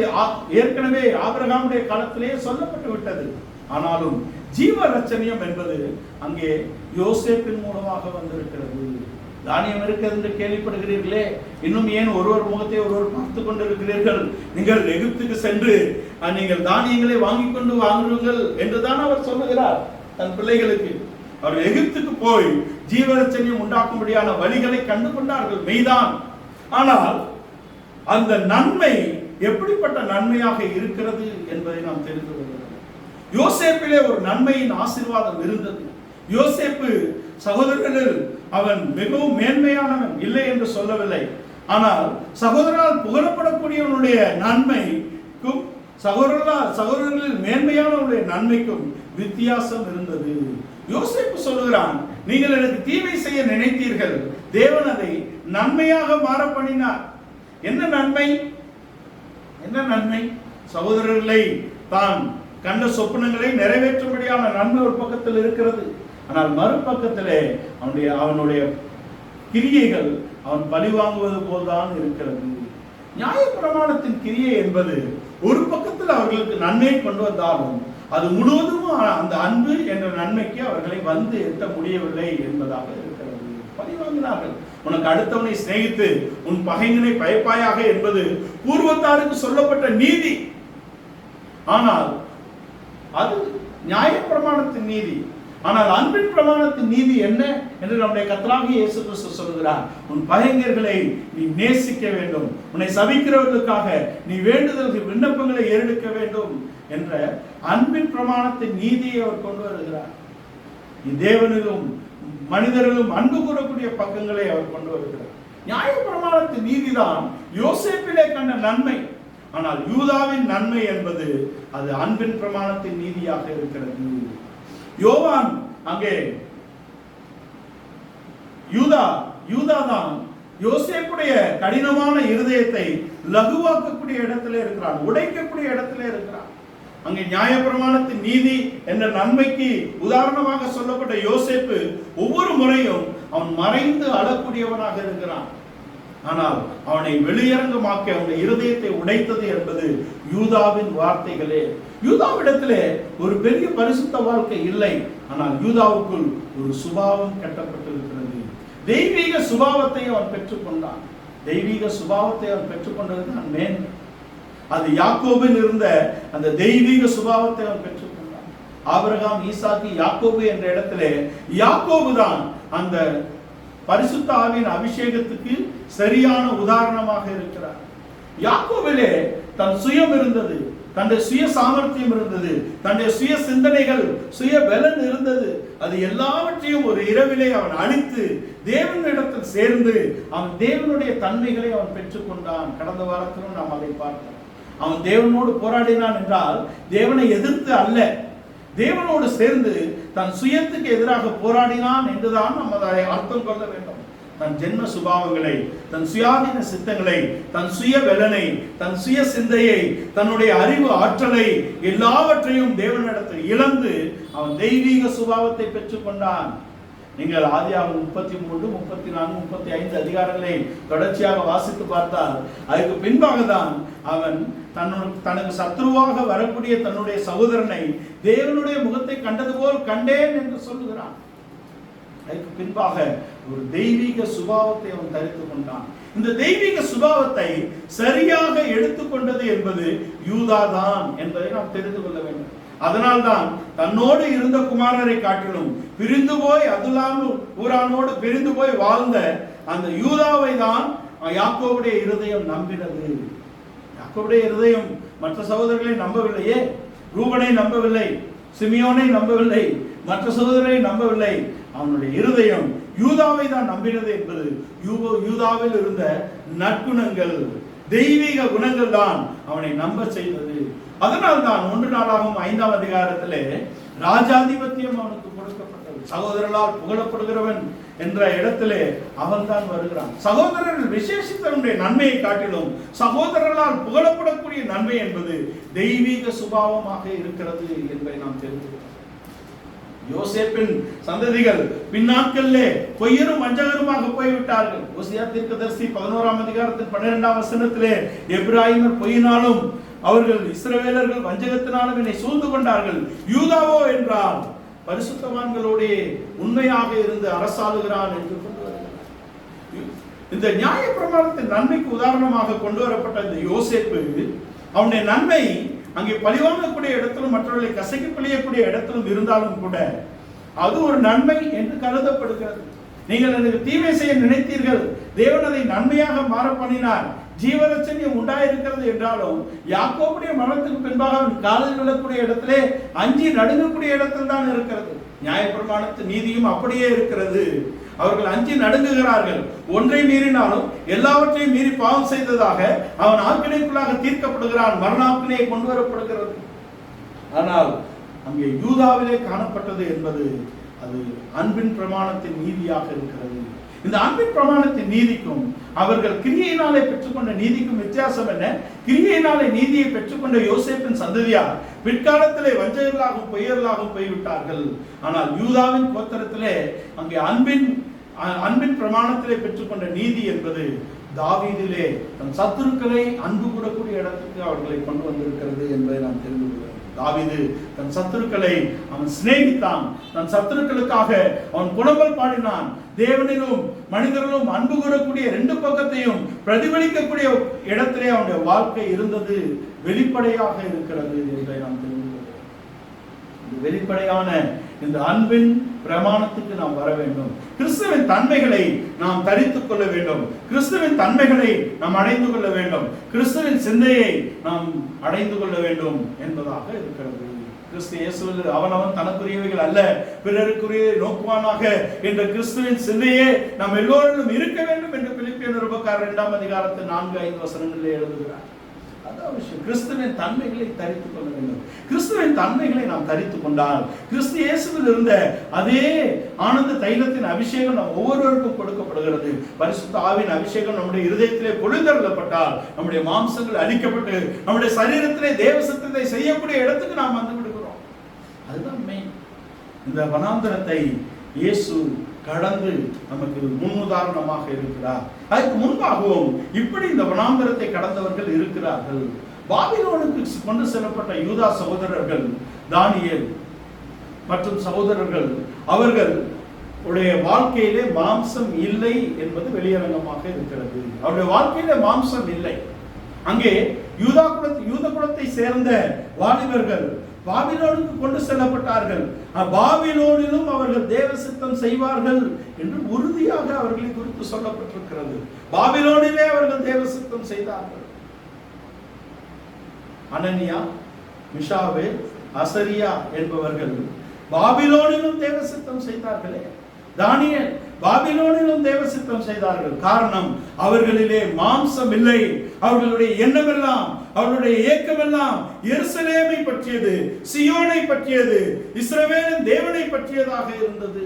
ஏற்கனவே ஆபிரகாமுடைய காலத்திலே சொல்லப்பட்டு விட்டது. ஆனாலும் ஜீவ ரட்சணியம் என்பது அங்கே யோசேப்பின் மூலமாக வந்திருக்கிறது. தானியம் இருக்கிறது என்று கேள்விப்படுகிறீர்களே, இன்னும் ஏன் ஒருவர் முகத்தை ஒருவர் பார்த்து கொண்டிருக்கிறீர்கள்? நீங்கள் எகிப்துக்கு சென்று நீங்கள் தானியங்களை வாங்கி கொண்டு வாங்குங்கள் என்றுதான் அவர் சொல்லுகிறார் தன் பிள்ளைகளுக்கு. அவர் எகிப்துக்கு போய் ஜீவரட்சணியம் உண்டாக்கும்படியான வழிகளை கண்டு கொண்டார்கள், மெய்தான். ஆனால் அந்த நன்மை எப்படிப்பட்ட நன்மையாக இருக்கிறது என்பதை நாம் தெரிந்து கொள்கிறோம். யோசேப்பிலே ஒரு நன்மையின் ஆசீர்வாதம் இருந்தது. யோசேப்பு சகோதரர்களில் அவன் மிகவும் மேன்மையானவன் இல்லை என்று சொல்லவில்லை. ஆனால் சகோதரரால் புகழப்படக்கூடியவனுடைய நன்மைக்கும் சகோதரர்களில் மேன்மையானவனுடைய நன்மைக்கும் வித்தியாசம் இருந்தது. யோசேப்பு சொல்லுகிறான், நீங்கள் எனக்கு தீமை செய்ய நினைத்தீர்கள், தேவன் அதை நன்மையாக மாற பண்ணினார். என்ன நன்மை? என்ன நன்மை? சகோதரர்களை தான் கண்ட சொப்பனங்களை நிறைவேற்றும்படியான நன்மை ஒரு பக்கத்தில் இருக்கிறது. ஆனால் மறுபக்கத்திலே அவனுடைய கிரியைகள் அவன் பழி வாங்குவது போல்தான் இருக்கிறது. நியாயப்பிரமாணத்தின் கிரியை என்பது ஒரு பக்கத்தில் அவர்களுக்கு நன்மையை கொண்டு வந்தாலும் அது முழுவதும் அந்த அன்பு என்ற நன்மைக்கு அவர்களை வந்து எட்ட முடியவில்லை என்பதாக இருக்கிறது. பழி வாங்கினார்கள். உனக்கு அடுத்தவனை சிநேகித்து உன் பகைஞனை பயப்பாயாக என்பது பூர்வத்தாருக்கு சொல்லப்பட்ட நீதி. ஆனால் அது நியாயப்பிரமாணத்தின் நீதி. ஆனால் அன்பின் பிரமாணத்தின் நீதி என்ன என்று நம்முடைய கர்த்தராகிய இயேசு கிறிஸ்து சொல்கிறார். உன் பகைஞர்களை நீ நேசிக்க வேண்டும், உன்னை சபிக்கிறவர்களுக்காக நீ வேண்டுதல் விண்ணப்பங்களை ஏறெடுக்க வேண்டும் என்ற அன்பின் பிரமாணத்தின் நீதியை அவர் கொண்டு வருகிறார். தேவனிலும் மனிதர்களும் அன்பு கூறக்கூடிய பக்கங்களை அவர் கொண்டு வருகிறார். நியாயப்பிரமாணத்தின் நீதிதான் யோசேப்பிலே கண்ட நன்மை. ஆனால் யூதாவின் நன்மை என்பது அது அன்பின் பிரமாணத்தின் நீதியாக இருக்கிறது. யோவான் அங்கே யூதாதான் யோசேப்புடைய கடினமான இருதயத்தை லகுவாக்கக்கூடிய இடத்துல இருக்கிறான், உடைக்கக்கூடிய இடத்துல இருக்கிறான். அங்கே நியாயப்பிரமாணத்தின் நீதி என்ற நன்மைக்கு உதாரணமாக சொல்லப்பட்ட யோசேப்பு ஒவ்வொரு முறையும் அவன் மறைந்து அழக்கூடியவனாக இருக்கிறான். ஆனால் அவனை வெளியரங்கமாக்கி அவனுடைய இருதயத்தை உடைத்தது என்பது யூதாவின் வார்த்தைகளே. யூதாவிடத்திலே ஒரு பெரிய பரிசுத்த வாழ்க்கை இல்லை, ஆனால் யூதாவுக்குள் ஒரு சுபாவம் கட்டப்பட்டிருக்கிறது. தெய்வீக சுபாவத்தை அவன் பெற்றுக்கொண்டான். தெய்வீக சுபாவத்தை அவன் பெற்றுக்கொண்டது தான் மேன்மை. அது யாக்கோபில் இருந்த அந்த தெய்வீக சுபாவத்தை அவன் பெற்றுக்கொண்டான். ஆபிரகாம், ஈசாக்கு, யாக்கோபு என்ற இடத்திலே யாக்கோபு தான் அந்த பரிசுத்த ஆவியின் அபிஷேகத்துக்கு சரியான உதாரணமாக இருக்கிறார். யாக்கோபிலே தன் சுயம் இருந்தது, தன்னுடைய சுய சாமர்த்தியம் இருந்தது, தன்னுடைய சுய சிந்தனைகள், சுய பலன் இருந்தது. அது எல்லாவற்றையும் ஒரு இரவிலே அவன் அழித்து தேவனிடத்தில் சேர்ந்து அவன் தேவனுடைய தன்மைகளை அவன் பெற்றுக்கொண்டான். கடந்த வாரத்திலும் நாம் அதை பார்த்தோம். அவன் தேவனோடு போராடினான் என்றால் தேவனை எதிர்த்து அல்ல, தேவனோடு சேர்ந்து தன் சுயத்துக்கு எதிராக போராடினான் என்றுதான் நம்ம அதை அர்த்தம் கொள்ள வேண்டும். தன் ஜென்ம சுபாவங்களை, தன் சுயாதீன சித்தங்களை, தன் சுய பலனை, தன் சுய சிந்தையை, தன்னுடைய அறிவு ஆற்றலை எல்லாவற்றையும் தேவனிடத்தில் இழந்து அவன் தெய்வீக சுபாவத்தை பெற்றுக்கொண்டான். நீங்கள் ஆதியாகமம் 33, 34, 35 அதிகாரங்களை தொடர்ச்சியாக வாசித்து பார்த்தால் அதுக்கு பின்பாக தான் அவன் தனக்கு சத்ருவாக வரக்கூடிய தன்னுடைய சகோதரனை தேவனுடைய முகத்தை கண்டது போல் கண்டேன் என்று சொல்லுகிறான். அதுக்கு பின்பாக ஒரு தெய்வீக சுபாவத்தை அவன் தரித்து கொண்டான். இந்த தெய்வீக சுபாவத்தை சரியாக எடுத்துக்கொண்டது என்பது யூதாதான் என்பதை நாம் தெரிந்து கொள்ள வேண்டும். அதனால்தான் தன்னோடு இருந்த குமாரரை காட்டிலும் பிரிந்து போய் அதுலாம் ஊரானோடு பிரிந்து போய் வாழ்ந்த அந்த யூதாவை தான் யாக்கோபுடைய இருதயம் நம்பினது. யாக்கோபுடைய இருதயம் மற்ற சகோதரர்களை நம்பவில்லையே. ரூபனை நம்பவில்லை, சிமியோனை நம்பவில்லை, மற்ற சகோதரரை நம்பவில்லை. அவனுடைய இருதயம் யூதாவை தான் நம்பினது என்பது யூதாவில் இருந்த நற்குணங்கள், தெய்வீக குணங்கள் தான் அவனை நம்ப செய்தது. அதனால் தான் 1 நாளாகமம் 5ஆம் அதிகாரத்திலே ராஜாதிபத்தியம் அவனுக்கு கொடுக்கப்பட்டது. சகோதரர்களால் புகழப்படுகிறவன் என்ற இடத்திலே அவன் தான் வருகிறான். சகோதரர்கள் விசேஷித்தவனுடைய நன்மையை காட்டிலும் சகோதரர்களால் புகழப்படக்கூடிய நன்மை என்பது தெய்வீக சுபாவமாக இருக்கிறது என்பதை நாம் தெரிந்து யோசேப்பின் சந்ததிகள் பின்னாட்களிலே பொய்யரும் வஞ்சகருமாக போய்விட்டார்கள். ஓசியா தீர்க்கதரிசி 11ஆம் அதிகாரத்தின் 12ஆம் வசனத்திலே எப்பிராயீமர் பொய்யினாலும் அவர்கள் இஸ்ரவேலர்கள் வஞ்சகத்தினாலும் என்னை சூழ்ந்து கொண்டார்கள், யூதாவோ என்றால் பரிசுத்தவான்களோடு உண்மையாக இருந்து அரசாளுகிறான் என்று கொண்டு வருகிறார். இந்த நியாய பிரமாணத்தின் நன்மைக்கு உதாரணமாக கொண்டு வரப்பட்ட இந்த யோசேப்பு, அவனுடைய நன்மை அங்கே பழிவாங்கக்கூடிய இடத்திலும் மற்றவர்களை கசக்கி பிழியக்கூடிய இடத்திலும் இருந்தாலும் கூட அது ஒரு நன்மை என்று கருதப்படுகிறது. நீங்கள் எனக்கு தீமை செய்ய நினைத்தீர்கள், தேவன் அதை நன்மையாக மாற பண்ணினார், ஜீவரட்சணியம் உண்டாயிருக்கிறது என்றாலும் யாக்கோபுடைய மரணத்துக்கு பின்பாக அவன் காலில் விழக்கூடிய இடத்திலே அஞ்சி நடுங்கக்கூடிய இடத்தில் தான் இருக்கிறது. நியாயப்பிரமாணத்து நீதியும் அப்படியே இருக்கிறது. அவர்கள் அஞ்சி நடுங்குகிறார்கள். ஒன்றை மீறினாலும் எல்லாவற்றையும் மீறி பாவம் செய்ததாக அவன் ஆக்கினைக்குள்ளாக தீர்க்கப்படுகிறான், மரணாக்கினையை கொண்டு வரப்படுகிறது. ஆனால் அங்கே யூதாவிலே காணப்பட்டது என்பது அது அன்பின் பிரமாணத்தின் நீதியாக இருக்கிறது. இந்த அன்பின் பிரமாணத்தின் நீதிக்கும் அவர்கள் கிரியையினாலே பெற்றுக்கொண்ட நீதிக்கும் வித்தியாசம் என்ன? கிரியையினாலே நீதியை பெற்றுக்கொண்ட யோசேப்பின் சந்ததியார் பிற்காலத்திலே வஞ்சகர்களாகவும் பொய்யர்களாகவும் போய்விட்டார்கள். ஆனால் யூதாவின் கோத்திரத்திலே அங்கே அன்பின் பிரமாணத்திலே பெற்றுக்கொண்ட நீதி என்பது தாவீதிலே தன் சத்துருக்களை அன்பு கூடக்கூடிய இடத்துக்கு அவர்களை கொண்டு வந்திருக்கிறது என்பதை நாம் தெரிந்து கொள்கிறோம். தாவீது தன் சத்துருக்களை அவன் சிநேகித்தான், தன் சத்துருக்களுக்காக அவன் புலம்பல் பாடினான். தேவனிலும் மனிதர்களும் அன்பு கூறக்கூடிய 2 பக்கத்தையும் பிரதிபலிக்கக்கூடிய இடத்திலே அவனுடைய வாழ்க்கை இருந்தது, வெளிப்படையாக இருக்கிறது என்பதை நாம் தெரிந்து கொள்கிறோம். வெளிப்படையான இந்த அன்பின் பிரமாணத்துக்கு நாம் வர வேண்டும். கிறிஸ்துவின் தன்மைகளை நாம் தரித்துக் கொள்ள வேண்டும். கிறிஸ்துவின் தன்மைகளை நாம் அடைந்து கொள்ள வேண்டும். கிறிஸ்துவின் சிந்தையை நாம் அடைந்து கொள்ள வேண்டும் என்பதாக இருக்கிறது. கிறிஸ்து இயேசுவில் அவனவன் தனக்குரியவைகள் அல்ல பிறருக்குரிய நோக்குவானாக என்ற கிறிஸ்துவின் சிந்தையே நாம் எல்லோரிலும் இருக்க வேண்டும் என்று பிலிப்பியர் நிருபக்காரர் 2ஆம் அதிகாரத்தில் 4-5 வசனங்களில் எழுதுகிறார். அதான் விஷயம். கிறிஸ்துவின் தன்மைகளை தரித்துக் கொள்ள வேண்டும். கிறிஸ்துவின் தன்மைகளை நாம் தரித்துக் கொண்டால் கிறிஸ்து இயேசுவில் இருந்த அதே ஆனந்த தைலத்தின் அபிஷேகம் நம் ஒவ்வொருவருக்கும் கொடுக்கப்படுகிறது. பரிசுத்த ஆவியின் அபிஷேகம் நம்முடைய இருதயத்திலே பொழுதருளப்பட்டால் நம்முடைய மாம்சங்கள் அழிக்கப்பட்டு நம்முடைய சரீரத்திலே தேவ சித்தத்தை செய்யக்கூடிய இடத்துக்கு நாம் வந்து விடுகிறோம். அதுதான் மெயின். இந்த வனாந்தரத்தை இயேசு கடந்து நமக்கு முன்னுதாரணமாக இருக்கிறார். அதுக்கு முன்பாகவும் இப்படி இந்த வனாந்தரத்தை கடந்தவர்கள் இருக்கிறார்கள். பாபிலோனுக்கு கொண்டு செல்லப்பட்ட யூதா சகோதரர்கள், தானியேல் மற்றும் சகோதரர்கள், அவர்கள் உடைய வாழ்க்கையிலே மாம்சம் இல்லை என்பது வெளியரங்கமாக இருக்கிறது. அவருடைய வாழ்க்கையிலே மாம்சம் இல்லை. அங்கே யூத குலத்தை சேர்ந்த வாலிபர்கள் பாபிலோனுக்கு கொண்டு செல்லப்பட்டார்கள். பாபிலோனிலும் அவர்கள் தேவ சித்தம் செய்வார்கள் என்று உறுதியாக அவர்களை குறித்து சொல்லப்பட்டிருக்கிறது. பாபிலோனிலே அவர்கள் தேவ சித்தம் செய்தார்கள். அனனியா, மிஷாவேல், அசரியா என்பவர்கள் பாபிலோனிலும் தேவ சித்தம் செய்தார்களே. தானியேல் பாபிலோனிலும் தேவ சித்தம் செய்தார்கள். காரணம், அவர்களிலே மாம்சம் இல்லை. அவர்களுடைய எண்ணமெல்லாம், அவர்களுடைய ஏக்கமெல்லாம் எருசலேமை பற்றியது, சியோனை பற்றியது, இஸ்ரவேலின் தேவனை பற்றியதாக இருந்தது.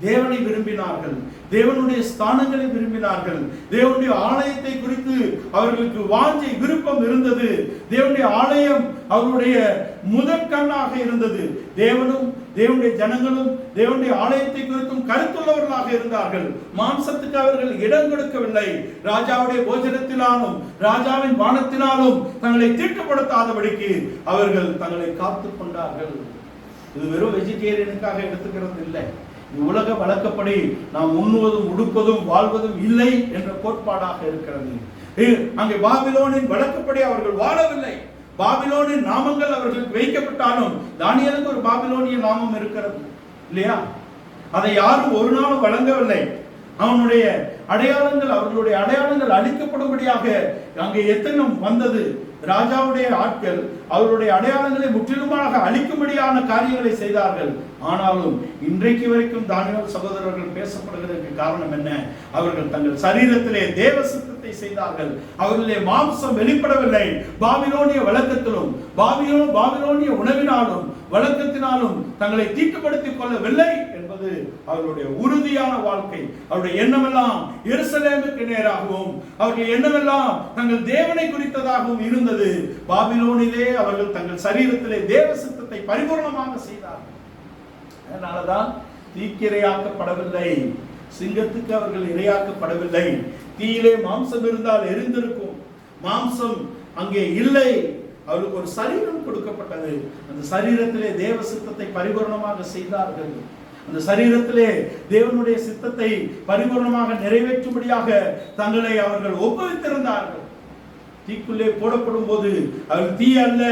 தேவனை விரும்பினார்கள், தேவனுடைய ஸ்தானங்களை விரும்பினார்கள், தேவனுடைய ஆலயத்தை குறித்து அவர்களுக்கு வாஞ்சை விருப்பம் இருந்தது. தேவனுடைய ஆலயம் அவர்களுடைய முதற்கண்ணாக இருந்தது. தேவனும் தேவனுடைய ஜனங்களும் தேவனுடைய ஆலயத்தை குறித்தும் கருத்துள்ளவர்களாக இருந்தார்கள். மாம்சத்துக்கு அவர்கள் இடம் கொடுக்கவில்லை. ராஜாவுடைய போஜனத்தினாலும் ராஜாவின் வானத்தினாலும் தங்களை தீட்டுப்படுத்தாதபடிக்கு அவர்கள் தங்களை காத்துக் கொண்டார்கள். இது வெறும் வெஜிடேரியனுக்காக எடுத்துக்கிறது இல்லை. உலக வழக்கப்படி நாம் உண்ணுவதும் உடுப்பதும் வாழ்வதும் இல்லை என்ற கோட்பாடாக இருக்கிறது. அங்கே பாபிலோனின் வழக்கப்படி அவர்கள் வாழவில்லை. பாபிலோனின் நாமங்கள் அவர்களுக்கு வைக்கப்பட்டாலும் தானியேலுக்கு ஒரு பாபிலோனிய நாமம் இருக்கிறது இல்லையா? அதை யாரும் ஒரு நாளும் வழங்கவில்லை. அவனுடைய அடையாளங்கள், அவர்களுடைய அடையாளங்கள் அழிக்கப்படும்படியாக அங்கே எத்தனம் வந்தது. ராஜாவுடைய ஆட்கள் அவருடைய அடையாளங்களை முற்றிலுமாக அழிக்கும்படியான காரியங்களை செய்தார்கள். ஆனாலும் இன்றைக்கு வரைக்கும் தானியேல் சகோதரர்கள் பேசப்படுவதற்கு காரணம் என்ன? அவர்கள் தங்கள் சரீரத்திலே தேவ சித்தத்தை செய்தார்கள். அவர்களுடைய மாம்சம் வெளிப்படவில்லை. பாபிலோனிய வழக்கத்திலும் பாபிலோனிய உணவினாலும் வழக்கத்தினாலும் தங்களை தீட்டுப்படுத்திக் கொள்ளவில்லை என்பது அவர்களுடைய உறுதியான வாழ்க்கை. அவருடைய எண்ணமெல்லாம் எருசலேமுக்கு நேராகவும் அவர்கள் எண்ணமெல்லாம் தங்கள் தேவனை குறித்ததாகவும் இருந்தது. பாபிலோனிலே அவர்கள் தங்கள் சரீரத்திலே தேவ சித்தத்தை பரிபூர்ணமாக செய்தார்கள். அதனாலதான் தீக்கிரையாக்கப்படவில்லை. சிங்கத்துக்கு அவர்கள் இரையாக்கப்படவில்லை. தீயிலே மாம்சம் இருந்தால் எரிந்திருக்கும். மாம்சம் அங்கே இல்லை. அவர்களுக்கு ஒரு சரீரம் கொடுக்கப்பட்டது. அந்த சரீரத்திலே தேவ சித்தத்தை பரிபூர்ணமாக செய்தார்கள். அந்த சரீரத்திலே தேவனுடைய சித்தத்தை பரிபூர்ணமாக நிறைவேற்றும்படியாக தங்களை அவர்கள் ஒப்புவித்திருந்தார்கள். தீக்குள்ளே போடப்படும் போது அவர்கள் தீ அல்ல,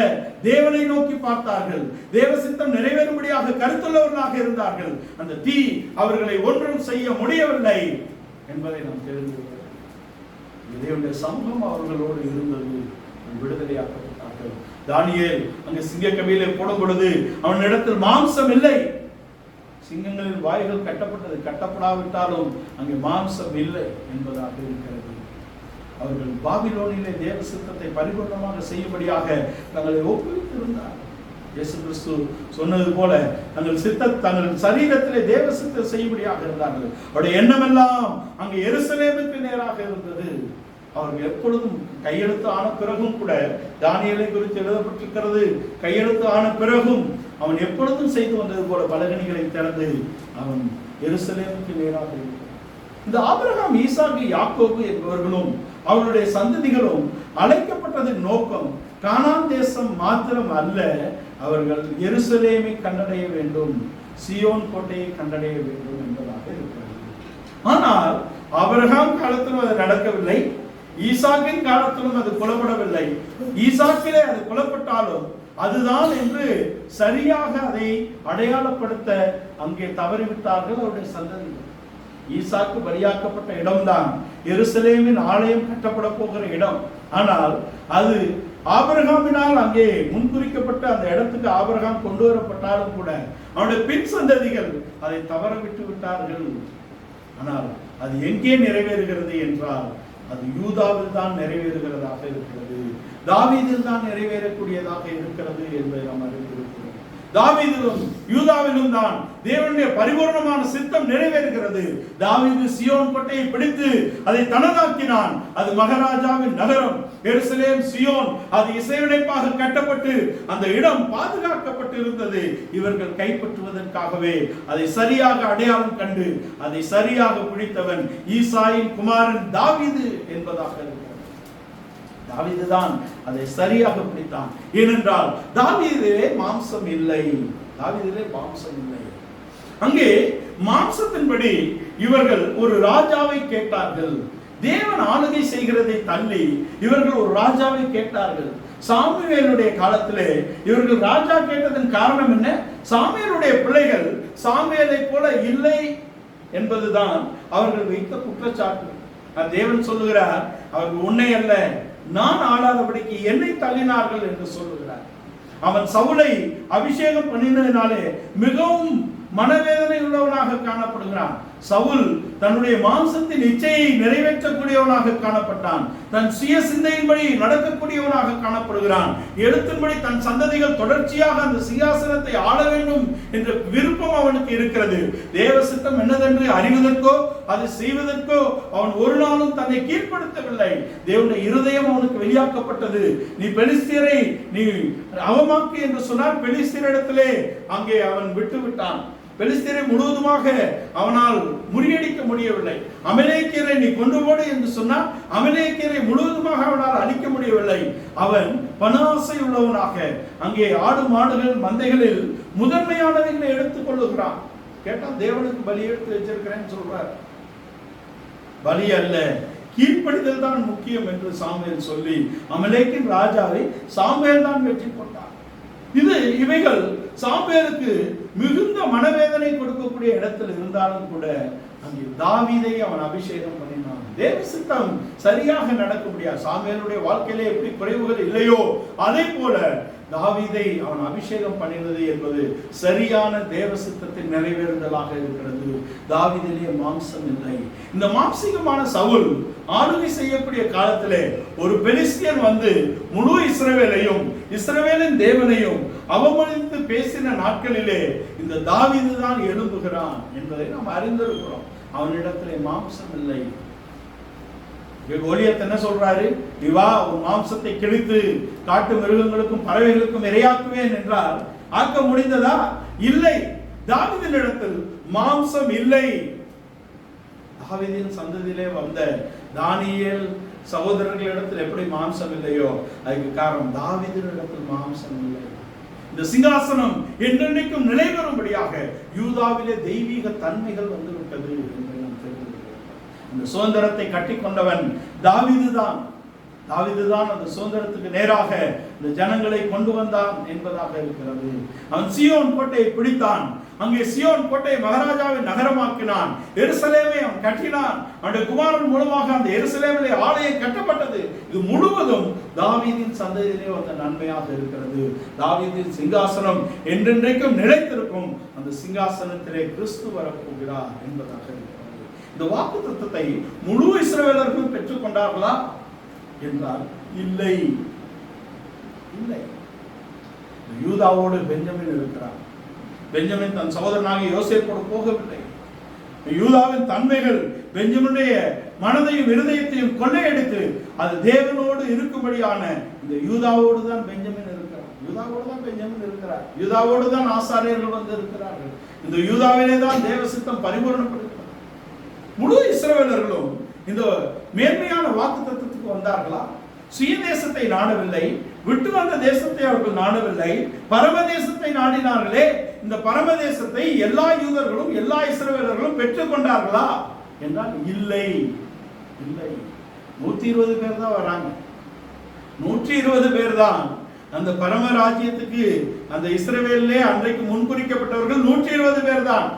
தேவனை நோக்கி பார்த்தார்கள். தேவ சித்தம் நிறைவேறும்படியாக கருத்துள்ளவர்களாக இருந்தார்கள். அந்த தீ அவர்களை ஒன்றும் செய்ய முடியவில்லை என்பதை நாம் தெரிந்து கொள்ள வேண்டும். தேவனுடைய சமூகம் அவர்களோடு இருந்தது. விடுதலையாக்கப்பட்டார்கள். தானியேல் அங்கு சிங்க கபியிலே போடும் பொழுது அவனிடத்தில் மாம்சம் இல்லை. சிங்கங்களின் வாய்கள் கட்டப்பட்டது. கட்டப்படாவிட்டாலும் அங்கே மாம்சம் இல்லை என்பதாக இருக்கிறது. அவர்கள் பாபிலோனிலே தேவ சித்தத்தை பரிபூர்ணமாக செய்யும்படியாக தங்களை ஒப்புவித்திருந்தார்கள். இயேசு கிறிஸ்து சொன்னது போல தங்கள் சரீரத்திலே தேவ சித்தத்தை செய்யும்படியாக இருந்தார்கள். அவருடைய எண்ணமெல்லாம் அங்கே எருசலேமுக்கு நேராக இருந்தது. அவர்கள் எப்பொழுதும் கையெழுத்து ஆன பிறகும் கூட தானியேலை குறித்து எழுதப்பட்டிருக்கிறது. கையெழுத்து ஆன பிறகும் அவன் எப்பொழுதும் செய்து வந்தது போல பலகணிகளை திறந்து அவன் எருசலேமுக்கு நேராக இருக்கிறான். இந்த ஆபிரகாம், ஈசாக்கு, யாக்கோபு என்பவர்களும் அவர்களுடைய சந்ததிகளும் அழைக்கப்பட்டதின் நோக்கம் கானான் தேசம் மாத்திரம் அல்ல. அவர்கள் எருசலேமை கண்டடைய வேண்டும், சியோன் கோட்டையை கண்டடைய வேண்டும் என்பதாக இருக்கிறது. ஆனால் ஆபிரகாம் காலத்திலும் அது நடக்கவில்லை. ஈசாக்கின் காலத்திலும் அது புலப்படவில்லை. ஈசாக்கிலே அது புலப்பட்டாலும் அதுதான் என்று சரியாக அதை அடையாளப்படுத்த அங்கே தவறிவிட்டார்கள் அவருடைய சந்ததிகள். ஈசாக்கு பலியாக்கப்பட்ட இடம்தான் எருசலேமின் ஆலயம் கட்டப்பட போகிற இடம். ஆனால் அது ஆபிரகாமினால் அங்கே முன்குறிக்கப்பட்ட அந்த இடத்துக்கு ஆபிரகாம் கொண்டு வரப்பட்டாலும் கூட அவருடைய பின் சந்ததிகள் அதை தவற விட்டு விட்டார்கள். ஆனால் அது எங்கே நிறைவேறுகிறது என்றால் அது யூதாவில் தான் நிறைவேறுகிறதாக இருக்கிறது. தாவீதில் தான் நிறைவேறக்கூடியதாக இருக்கிறது என்பதை நாம் அறிந்திருக்கிறோம். தாவீதிலும் யூதாவிலும் தான் தேவனுடைய பரிபூர்ணமான சித்தம் நிறைவேறுகிறது. தாவீது சியோன் கோட்டையை பிடித்து அதை தனதாக்கினான். அது மகாராஜாவின் நகரம். எருசலேம் சியோன் அது இசைவினைப்பாக கட்டப்பட்டு அந்த இடம் பாதுகாக்கப்பட்டு இருந்தது. இவர்கள் கைப்பற்றுவதற்காகவே அதை சரியாக அடையாளம் கண்டு அதை சரியாக பிடித்தவன் ஈசாயின் குமாரன் தாவீது என்பதாக இருக்கிறது. தாவீதுதான் அதை சரியாக பிடித்தான். ஏனென்றால் தாவீதிலே மாம்சம் இல்லை. தாவீதிலே மாம்சம் இல்லை. அங்கே மாம்சத்தின்படி இவர்கள் ஒரு ராஜாவை கேட்டார்கள். தேவன் ஆளுகை செய்கிறதை தள்ளி இவர்கள் ஒரு ராஜாவை கேட்டார்கள். சாமுவேலுடைய காலத்திலே இவர்கள் ராஜா கேட்டதன் காரணம் என்ன? சாமுவேலுடைய பிள்ளைகள் சாமுவேலை போல இல்லை என்பதுதான் அவர்கள் வைத்த குற்றச்சாட்டு. தேவன் சொல்லுகிறார், அவர்கள் உன்னை அல்ல நான் ஆளாதபடிக்கு என்னை தள்ளினார்கள் என்று சொல்லுகிறார். அவன் சவுலை அபிஷேகம் பண்ணினதினாலே மிகவும் மனவேதனை உள்ளவனாக காணப்படுகிறான். சவுல் தன்னுடைய மாம்சத்தின் இச்சையை நிறைவேற்றக்கூடியவனாக காணப்பட்டான். தன் சுய சிந்தையின்படி நடக்கக்கூடியவனாக காணப்படுகிறான். எழுத்தின்படி தன் சந்ததிகள் தொடர்ச்சியாக அந்த சிங்காசனத்தை ஆள வேண்டும் என்ற விருப்பம் அவனுக்கு இருக்கிறது. தேவ சித்தம் என்னதென்று அறிவதற்கோ அதை செய்வதற்கோ அவன் ஒரு நாளும் தன்னை கீழ்ப்படுத்தவில்லை. தேவனுடைய இருதயம் அவனுக்கு வெளியாக்கப்பட்டது. நீ பெலிஸ்தியரை நீ அவமாக்கு என்று சொன்னால் பெலிஸ்தியரிடத்திலே அங்கே அவன் விட்டு விட்டான். பெலிஸ்தியரை முழுவதுமாக அவனால் முறியடிக்க முடியவில்லை. அமலேக்கியரை நீ கொண்டு போடு என்று சொன்னால் அமலேக்கியரை முழுவதுமாக அவனால் அழிக்க முடியவில்லை. அவன் பணாசை உள்ளவனாக அங்கே ஆடு மாடுகள் மந்தைகளில் முதன்மையானவர்களை எடுத்துக் கொள்ளுகிறான். கேட்டா தேவனுக்கு பலி எடுத்து வச்சிருக்கிறேன்னு சொல்றார். பலி அல்ல, கீழ்ப்படிதல் தான் முக்கியம் என்று சாமுவேல் சொல்லி அமலேக்கின் ராஜாவை சாமுவேல் தான் வெற்றி கொண்டார். இவைகள் சாமுவேலுக்கு மிகுந்த மனவேதனை கொடுக்கக்கூடிய இடத்தில் இருந்தாலும் கூட அங்கே தாவீதை அவன் அபிஷேகம் பண்ணினான். தேவ சித்தம் சரியாக நடக்க முடியாது. சாமுவேலுடைய வாழ்க்கையிலே எப்படி குறைவுகள் இல்லையோ அதே போல தாவீதை அவன் அபிஷேகம் பண்ணினது என்பது சரியான தேவ சித்தத்தின் நிறைவேறுதலாக இருக்கிறது. தாவீதிலே மாம்சம் இல்லை. இந்த மாம்சீகமான சவுல் ஆளுகை செய்யக்கூடிய காலத்திலே ஒரு பெலிஸ்தியன் வந்து முழு இஸ்ரவேலையும் இஸ்ரவேலின் தேவனையும் அவமதித்து பேசின நாட்களிலே இந்த தாவீது தான் எழும்புகிறான் என்பதை நாம் அறிந்திருக்கிறோம். அவனிடத்திலே மாம்சம் இல்லை. கோலியத் என்ன சொல்றாரு? இவா ஒரு மாம்சத்தை கிழித்து காட்டு மிருகங்களுக்கும் பறவைகளுக்கும் இரையாக்குவேன் என்றால் ஆக்க முடிந்ததா? இல்லை. தாவீதின் இடத்தில் மாம்சம் இல்லை. தாவீதின் சந்ததியிலே வந்த தானியேல் சகோதரர்களிடத்தில் எப்படி மாம்சம் இல்லையோ அதுக்கு காரணம் தாவீதின் இடத்தில் மாம்சம் இல்லை. இந்த சிங்காசனம் என்றென்றைக்கும் நிலை பெறும்படியாக யூதாவிலே தெய்வீக தன்மைகள் வந்து விட்டது என்று நாம் தெரிந்திருக்கிறோம். இந்த சுதந்திரத்தை கட்டி கொண்டவன் தாவீதுதான். தாவீதுதான் அந்த சுதந்திரத்துக்கு நேராக இந்த ஜனங்களை கொண்டு வந்தான் என்பதாக இருக்கிறது. அவன் சியோன் கோட்டையை பிடித்தான். அங்கே சியோன் கோட்டையை மகாராஜாவின் நகரமாக்கினான். எருசலேமை அவன் கட்டினான். அவனுடைய குமாரன் மூலமாக அந்த எருசலேமிலே ஆலயம் கட்டப்பட்டது. இது முழுவதும் தாவீதின் சந்ததியிலே வந்த நன்மையாக இருக்கிறது. தாவீதின் சிங்காசனம் என்றென்றைக்கும் நிலைத்திருக்கும். அந்த சிங்காசனத்திலே கிறிஸ்து வரப்போகிறார் என்பதாக இருக்கிறது. இந்த வாக்குத்தத்தத்தை முழு இஸ்ரவேலர்களும் பெற்றுக் கொண்டார்களா என்றால் இல்லை. இல்லை. யூதாவோடு பெஞ்சமின் இருக்கிறார். பெஞ்சமின் தன் சகோதரனாக யோசேப்போடு போகவில்லை. யூதாவின் தன்மைகள் பெஞ்சமினுடைய மனதையும் இருதயத்தையும் கொள்ளையடித்து அது தேவனோடு இருக்கும்படியான இந்த யூதாவோடு தான் பெஞ்சமின் இருக்கிறார். யூதாவோடு தான் பெஞ்சமின் இருக்கிறார். யூதாவோடு தான் ஆசாரியர்கள் வந்து இருக்கிறார்கள். இந்த யூதாவிலே தான் தேவ சித்தம் பரிபூரணப்படுகிறார். முழு இஸ்ரவேலர்களும் இந்த மேன்மையான வாக்குத்தத்தத்துக்கு வந்தார்களா? சுயதேசத்தை நாடவில்லை. விட்டு வந்த தேசத்தை அவர்கள் நாடவில்லை. பரமதேசத்தை நாடினார்களே. இந்த பரமதேசத்தை எல்லா யூதர்களும் எல்லா இஸ்ரவேலர்களும் பெற்றுக் கொண்டார்களா என்றால் இல்லை. இல்லை. 120 பேர் தான் வராங்க. 120 பேர் தான் அந்த பரம ராஜ்யத்துக்கு. அந்த இஸ்ரவேலிலே அன்றைக்கு முன்குறிக்கப்பட்டவர்கள் 120 பேர் தான்.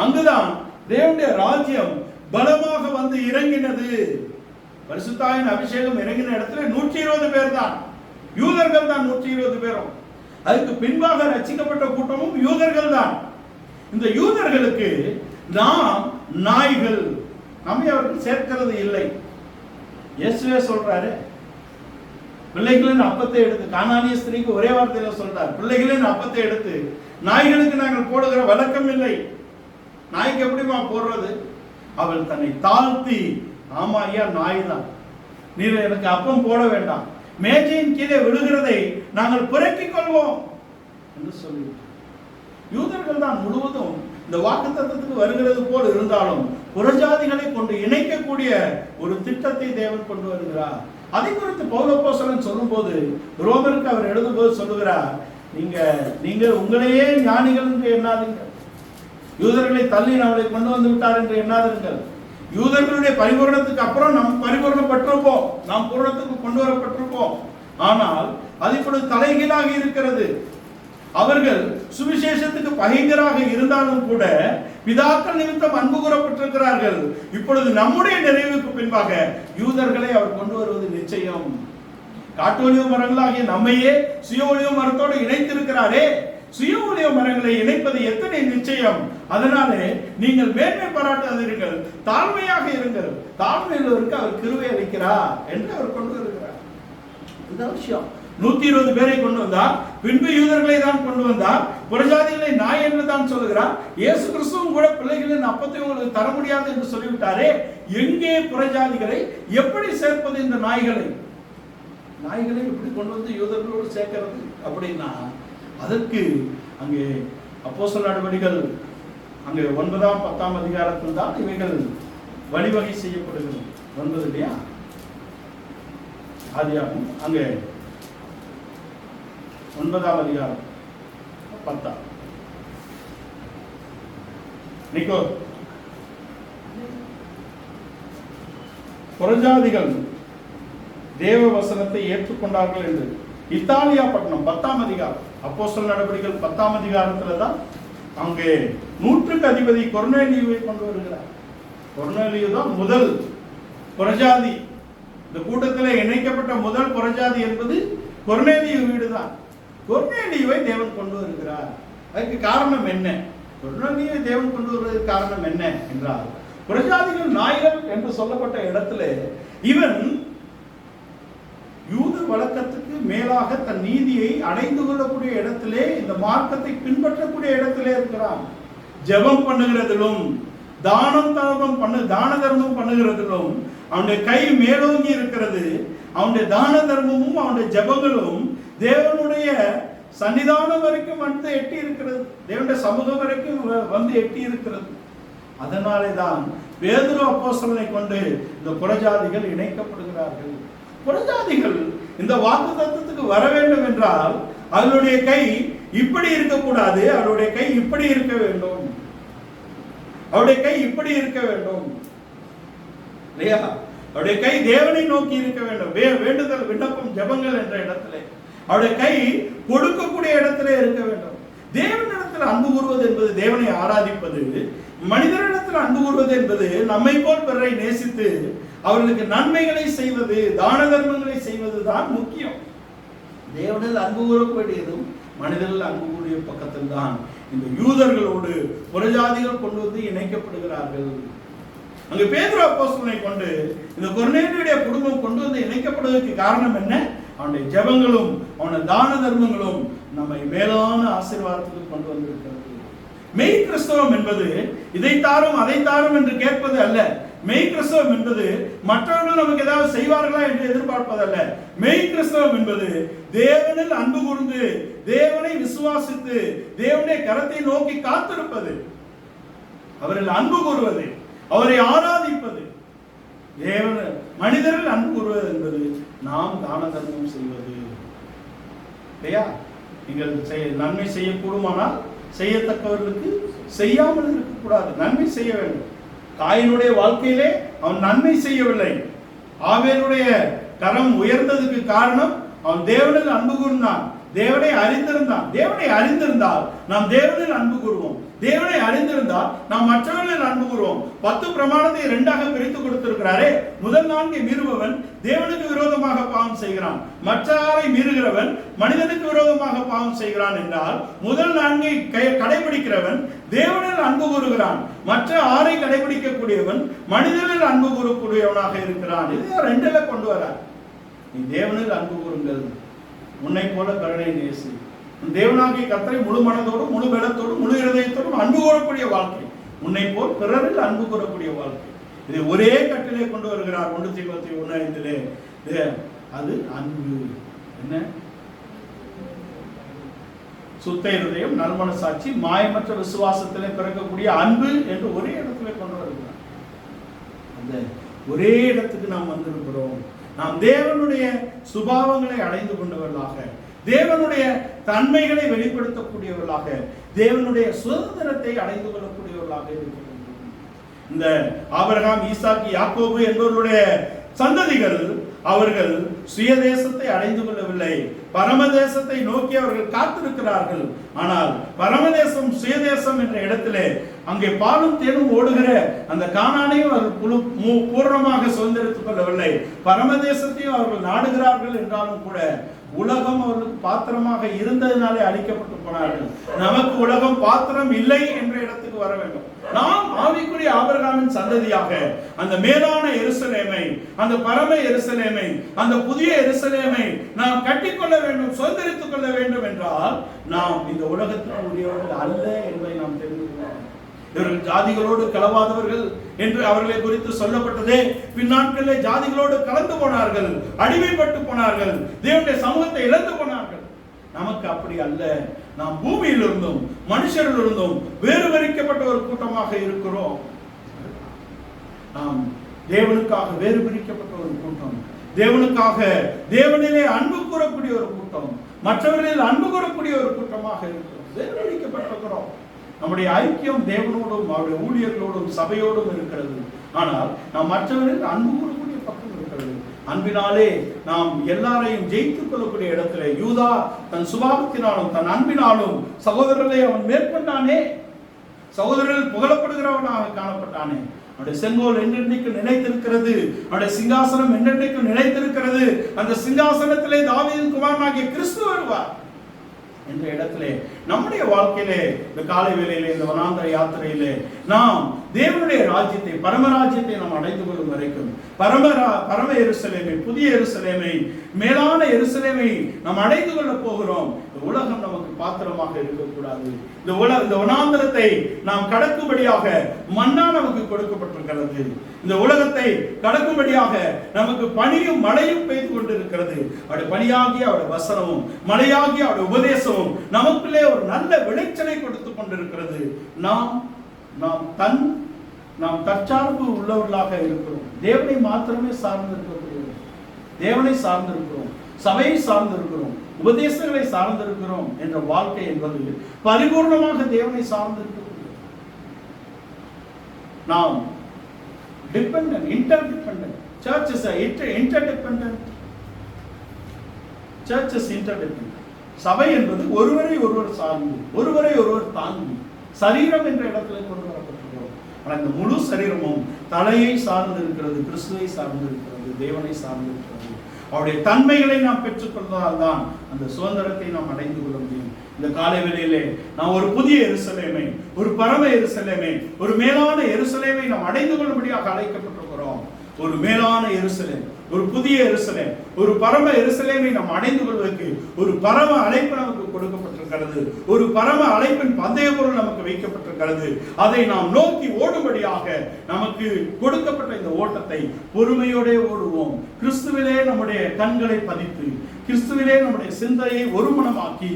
அங்குதான் தேவனுடைய ராஜ்யம் பலமாக வந்து இறங்கினது. பரிசுத்தாவின் அபிஷேகம் இறங்கின இடத்துல 120 பேர் தான். யூதர்கள் தான் 120 பேரும். அதுக்கு பின்பாக ரட்சிக்கப்பட்ட கூட்டமும் யூதர்கள் தான். இந்த யூதர்களுக்கு நாம் நாய்கள், நம்மை அவர்கள் சேர்க்கிறது இல்லை. இயேசுவே சொல்றாரு, பிள்ளைகளின் அப்பத்தை எடுத்து, கானானிய ஸ்திரீக்கு ஒரே வார்த்தையில சொல்றார், பிள்ளைகளின் அப்பத்தை எடுத்து நாய்களுக்கு நாங்கள் போடுகிற வழக்கம் இல்லை. நாய்க்கு எப்படிமா போடுறது? அவள் தன்னை தாழ்த்தி, ஆமா ஐயா நாய் தான், நீர் எனக்கு அப்பம் போட வேண்டாம், மேஜையின் கீழே விழுகிறதை நாங்கள் புரட்டிக் கொள்வோம் என்று சொல்லிவிட்டார். யூதர்கள் தான் முழுவதும் இந்த வாக்குத்தத்தத்துக்கு வருகிறது போல் இருந்தாலும் புறஜாதிகளை கொண்டு இணைக்கக்கூடிய ஒரு திட்டத்தை தேவன் கொண்டு வருகிறார். அதை குறித்து பவுல் அப்போஸ்தலன் சொல்லும்போது, ரோமருக்கு அவர் எழுதும்போது சொல்லுகிறார், நீங்க உங்களையே ஞானிகள் என்று எண்ணாதீங்க, யூதர்களை தள்ளி நம்மளை கொண்டு வந்து விட்டார் என்று எண்ணாதீர்கள். யூதர்களுடைய பரிபூரணத்துக்கு அப்புறம் நாம் பரிபூரணப்பட்டிருப்போம், நாம் பூரணத்துக்கு கொண்டு வரப்பட்டிருப்போம். ஆனால் அது இப்பொழுது தலைகீழாக இருக்கிறது. அவர்கள் சுவிசேஷத்துக்கு பகைஞராக இருந்தாலும் கூட பிதாக்கள் நிமித்தம் அன்பு கூறப்பட்டிருக்கிறார்கள். இப்பொழுது நம்முடைய நிறைவுக்கு பின்பாக யூதர்களை அவர் கொண்டு வருவது நிச்சயம். காட்டு ஒலிவ மரங்களாகிய நம்மையே சுய ஒலிவ மரத்தோடு இணைத்திருக்கிறாரே, சுய ஒலிவ மரங்களை இணைப்பது எத்தனை நிச்சயம். அதனாலே நீங்கள் மேன்மை பாராட்டாதீர்கள், தாழ்மையாக இருங்கள், தாழ்மையுள்ளவருக்கு அவர் கிருபை அளிக்கிறார் என்று அவர் கொண்டு வருகிறார். இந்த விஷயம் 120 பேரை கொண்டு வந்தார், பின்பு யூதர்களை தான் கொண்டு வந்தார், புறஜாதிகளை நாய் என்று தான் சொல்லுகிறார். இயேசு கிறிஸ்துவும் கூட பிள்ளைகளின் அப்பத்தை உங்களுக்கு தர முடியாது என்று சொல்லிவிட்டாரே, எங்கே புறஜாதிகளை எப்படி சேர்ப்பது? இந்த நாய்களை எப்படி கொண்டு வந்து யூதர்களோடு சேர்க்கிறது அப்படின்னா, அதற்கு அங்கே அப்போஸ்தலர் நடவடிக்கைகள் அங்கே 9ஆம் 10ஆம் அதிகாரத்தில் தான் இவைகள் வழிவகை செய்யப்படுகிறது. 9 இல்லையா, ஆதியாகமம் அங்கே 9ஆம் அதிகாரம் 10. நிக்கோ, புறஜாதிகள் தேவ வசனத்தை ஏற்றுக்கொண்டார்கள் என்று இத்தாலியா பட்டணம் 10ஆம் அதிகாரம், அப்போஸ்தலர் நடவடிக்கைகள் 10ஆம் அதிகாரத்துல தான் அங்கே 100க்கு அதிபதி கொர்நேலியுவை கொண்டு வருகிறார். கொர்நேலியு தான் முதல் புறஜாதி. இந்த கூட்டத்தில் இணைக்கப்பட்ட முதல் புறஜாதி என்பது கொர்நேலியு வீடு தான். கொர்நேலியுவை தேவன் கொண்டு வருகிறார். அதுக்கு காரணம் என்ன? கொர்நேலியுவை தேவன் கொண்டு வருவதற்கு காரணம் என்ன என்றால், புறஜாதிகள் நாய்கள் என்று சொல்லப்பட்ட இடத்துல இவன் யூத வழக்கத்துக்கு மேலாக தன் நீதியை அடைந்து கொள்ளக்கூடிய இடத்திலே, இந்த மார்க்கத்தை பின்பற்றக்கூடிய இடத்திலே இருக்கிறான். ஜெபம் பண்ணுகிறதிலும் தான தர்மம் பண்ணுகிறதிலும் அவனுடைய கை மேலோங்கி இருக்கிறது. அவனுடைய தான தர்மமும் அவனுடைய ஜெபங்களும் தேவனுடைய சன்னிதானம் வரைக்கும் வந்து எட்டி இருக்கிறது, தேவனுடைய சமூகம் வரைக்கும் வந்து எட்டி இருக்கிறது. அதனாலே தான் பேதுரு அப்போஸ்தலனை கொண்டு இந்த புறஜாதிகள் இணைக்கப்படுகிறார்கள். புறஜாதிகள் இந்த வாக்குத்தத்தத்துக்கு வர வேண்டும் என்றால் அவருடைய கை இப்படி இருக்கக்கூடாது, அவருடைய கை இப்படி இருக்க வேண்டும், அவருடைய கை இப்படி இருக்க வேண்டும் இல்லையா? அவருடைய கை தேவனை நோக்கி இருக்க வேண்டும். வேண்டுதல், விண்ணப்பம், ஜெபங்கள் என்ற இடத்திலே அவருடைய கை கொடுக்கக்கூடிய இடத்திலே இருக்க வேண்டும். தேவனிடத்தில் அன்பு கூறுவது என்பது தேவனை ஆராதிப்பது, மனிதனிடத்தில் அன்பு கூறுவது என்பது நம்மை போல் பிறரை நேசித்து அவர்களுக்கு நன்மைகளை செய்வது, தான தர்மங்களை செய்வது தான் முக்கியம். தேவனில் அன்பு கூறக்கூடியதும் மனிதர்கள் அன்பு கூறிய பக்கத்தில் தான் இந்த யூதர்களோடு புறஜாதிகள் கொண்டு வந்து இணைக்கப்படுகிறார்கள். அங்கு பேதுரு அப்போஸ்தலனை கொண்டு இந்த கொர்நேலியுடைய குடும்பம் கொண்டு வந்து இணைக்கப்படுவதற்கு காரணம் என்ன? அவனுடைய ஜெபங்களும் அவனுடைய தான தர்மங்களும் நம்மை மேலான ஆசீர்வாதத்துக்கு கொண்டு வந்திருக்கிறது. மெய் கிறிஸ்தவம் என்பது இதை தாரும் அதை தாரும் என்று கேட்பது அல்ல. மெய் கிறிஸ்தவம் என்பது மற்றவர்கள் நமக்கு ஏதாவது செய்வார்களா என்று எதிர்பார்ப்பதல்ல. மெய் கிறிஸ்தவம் என்பது தேவனில் அன்பு கூர்ந்து, தேவனை விசுவாசித்து, தேவனுடைய கரத்தை நோக்கி காத்திருப்பது, அவரில் அன்பு கூறுவது, அவரை ஆராதிப்பது. மனிதர்கள் அன்பு கூறுவது என்பது நாம் தான தர்மம் செய்வது இல்லையா? நீங்கள் நன்மை செய்யக்கூடுமானால் செய்யத்தக்கவர்களுக்கு செய்யாமல் இருக்கக்கூடாது, நன்மை செய்ய வேண்டும். காயினுடைய வாழ்க்கையிலே அவன் நன்மை செய்யவில்லை. ஆவேலுடைய கரம் உயர்ந்ததுக்கு காரணம் அவன் தேவனில் அன்பு கூர்ந்தான், தேவனை அறிந்திருந்தான். தேவனை அறிந்திருந்தால் நாம் தேவனில் அன்பு கூறுவோம். தேவனை அறிந்திருந்தால் நாம் மற்றவர்களில் அன்பு கூறுவோம். 10 பிரமாணத்தை 2ஆக பிரித்து கொடுத்திருக்கிறாரே, முதல் 4 மீறுபவன் தேவனுக்கு விரோதமாக பாவம் செய்கிறான், மற்ற 6 மீறுகிறவன் மனிதனுக்கு விரோதமாக பாவம் செய்கிறான் என்றால், முதல் 4 கடைபிடிக்கிறவன் தேவனில் அன்பு கூறுகிறான், மற்ற 6 கடைபிடிக்கக்கூடியவன் மனிதனில் அன்பு கூறக்கூடியவனாக இருக்கிறான். இது 2ல கொண்டு வர நீ தேவனில் அன்பு கூறுங்கள், உன்னை போல பிறனை நேசி. தேவனாகிய கர்த்தரை முழு மனதோடும் முழு பலத்தோடும் முழு இருதயத்தோடும் அன்பு கூறக்கூடிய வாழ்க்கை, உன்னை போல் பிறரில் அன்பு கூறக்கூடிய வாழ்க்கை, இதை ஒரே கட்டிலே கொண்டு வருகிறார். 1 தீமோத்தேயு 1:5. அது அன்பு. என்ன? சுத்த இருதயம், நல்மனசாட்சி, மாயமற்ற விசுவாசத்திலே பிறக்கக்கூடிய அன்பு என்று ஒரே இடத்துல கொண்டு வருகிறார். அந்த ஒரே இடத்துக்கு நாம் வந்திருக்கிறோம். நாம் தேவனுடைய சுபாவங்களை அடைந்து கொண்டவர்களாக, தேவனுடைய தன்மைகளை வெளிப்படுத்தக்கூடியவர்களாக, தேவனுடைய சுதந்திரத்தை அடைந்து கொள்ளக்கூடியவர்களாக இருக்கிறோம். இந்த ஆபிரகாம், ஈசாக்கு, யாக்கோபு என்பவர்களுடைய சந்ததிகள் அவர்கள் சுயதேசத்தை அடைந்து கொள்ளவில்லை, பரமதேசத்தை நோக்கி அவர்கள் காத்திருக்கிறார்கள். ஆனால் பரமதேசம் சுயதேசம் என்ற இடத்திலே அங்கே பாலும் தேனும் ஓடுகிற அந்த கானானையும் அவர்கள் பூர்ணமாக சுதந்திரித்துக் கொள்ளவில்லை. பரமதேசத்தையும் அவர்கள் நாடுகிறார்கள் என்றாலும் கூட உலகம் அவர்களுக்கு பாத்திரமாக இருந்ததினாலே அழிக்கப்பட்டு போனார்கள். நமக்கு உலகம் பாத்திரம் இல்லை என்ற இடத்துக்கு வர வேண்டும். நாம் ஆவிக்குரிய ஆபிரகாமின் சந்ததியாக அந்த மேலான எருசலேமை, அந்த பரம எருசலேமை, அந்த புதிய எருசலேமை நாம் கட்டிக்கொள்ள வேண்டும், சுதந்திரித்துக் கொள்ள வேண்டும் என்றால் நாம் இந்த உலகத்திற்கு உரியவர்கள் அல்ல என்பதை நாம் தெரிந்து கொள்ளலாம். இவர்கள் ஜாதிகளோடு கலவாதவர்கள் என்று அவர்களை குறித்து சொல்லப்பட்டதே. பின்னாட்களில் ஜாதிகளோடு கலந்து போனார்கள், அடிமைப்பட்டு போனார்கள், தேவனுடைய சமூகத்தை இழந்து போனார்கள். நமக்கு அப்படி அல்ல. நாம் பூமியிலிருந்தும் மனுஷரிலிருந்தும் வேறுபரிக்கப்பட்ட ஒரு கூட்டமாக இருக்கிறோம். நாம் தேவனுக்காக வேறு பிரிக்கப்பட்ட ஒரு கூட்டம், தேவனுக்காக தேவனிலே அன்பு கூறக்கூடிய ஒரு கூட்டம், மற்றவர்களில் அன்பு கூறக்கூடிய ஒரு கூட்டமாக இருக்கிறோம். வேறுபரிக்கப்பட்டிருக்கிறோம். நம்முடைய ஐக்கியம் தேவனோடும் அவருடைய ஊழியர்களோடும் சபையோடும் இருக்கிறது. ஆனால் நாம் மற்றவர்கள் அன்பு கூறக்கூடிய பக்கம் இருக்கிறது. அன்பினாலே நாம் எல்லாரையும் ஜெயித்துக் கொள்ளக்கூடிய இடத்துல யூதா தன் சுபாவத்தினாலும் தன் அன்பினாலும் சகோதரர்களை அவன் மேற்கொண்டானே, சகோதரர்கள் புகழப்படுகிறவனாக காணப்பட்டானே. அவருடைய செங்கோல் என்றென்றைக்கு நிலைத்திருக்கிறது, அவருடைய சிங்காசனம் என்றென்றைக்கு நிலைத்திருக்கிறது. அந்த சிங்காசனத்திலே தாவீதின் குமாரனாகிய கிறிஸ்து வருவார் என்ற இடத்திலே நம்முடைய வாழ்க்கையிலே இந்த காலை வேளையிலே இந்த வனாந்தர யாத்திரையிலே நாம் தேவனுடைய ராஜ்யத்தை, பரமராஜ்யத்தை நாம் அடைந்து கொள்ளும் வரைக்கும் பரம எருசலேமை, புதிய எருசலேமை, மேலான எருசலேமை நாம் அடைந்து கொள்ள போகிறோம். இந்த உலகம் நமக்கு பாத்திரமாக இருக்கக்கூடாது. இந்த வனாந்தரத்தை நாம் கடக்கும்படியாக மன்னா நமக்கு கொடுக்கப்பட்டிருக்கிறது. இந்த உலகத்தை கடக்கும்படியாக நமக்கு பனியும் மழையும் பெய்து கொண்டிருக்கிறது. அவருடைய பனியாகிய அவருடைய வசனமும் மழையாகிய அவருடைய உபதேசமும் நமக்குள்ளே ஒரு நல்ல விளைச்சலை கொடுத்து கொண்டிருக்கிறது. நாம் தற்சார்பு உள்ளவர்களாக இருக்கிறோம். தேவனை மாத்திரமே சார்ந்திருக்கக்கூடியவர்கள், தேவனை சார்ந்திருக்கிறோம், சபையை சார்ந்திருக்கிறோம், உபதேசங்களை சார்ந்திருக்கிறோம் என்ற வாழ்க்கை என்பது பரிபூர்ணமாக தேவனை சார்ந்திருக்கக்கூடிய. நாம் dependent, interdependent. Church is interdependent. Church is interdependent. சபை என்பது ஒருவரை ஒருவர் சார்ந்து, ஒருவரை ஒருவர் தாங்கி சரீரம் என்ற இடத்துல கொண்டு வரப்பட்டிருக்கிறோம். ஆனால் இந்த முழு சரீரமும் தலையை சார்ந்து இருக்கிறது, கிறிஸ்துவை சார்ந்து இருக்கிறது, தேவனை சார்ந்து இருக்கிறது. அவருடைய தன்மைகளை நாம் பெற்றுக்கொள்வதால் தான் அந்த சுதந்திரத்தை நாம் அடைந்து கொள்ள முடியும். இந்த காலை வேளையிலே நாம் ஒரு புதிய எருசலேமை, ஒரு பரம எருசலேமை, ஒரு மேலான எருசலேமை நாம் அடைந்து கொள்ளும்படியாக அழைக்கப்பட்டிருக்கிறோம். ஒரு மேலான எருசலேம், ஒரு புதிய எருசலேம், ஒரு பரம எருசலேமை நாம் அடைந்து கொள்வதற்கு ஒரு பரம அழைப்பு நமக்கு கொடுக்கப்பட்டிருக்கிறது. ஒரு பரம அழைப்பின் பந்தய பொருள் நமக்கு வைக்கப்பட்டிருக்கிறது. அதை நாம் நோக்கி ஓடும்படியாக நமக்கு கொடுக்கப்பட்ட இந்த ஓட்டத்தை பொறுமையோட ஓடுவோம். கிறிஸ்துவிலே நம்முடைய கண்களை பதித்து, கிறிஸ்துவிலே நம்முடைய சிந்தையை ஒருமனமாக்கி,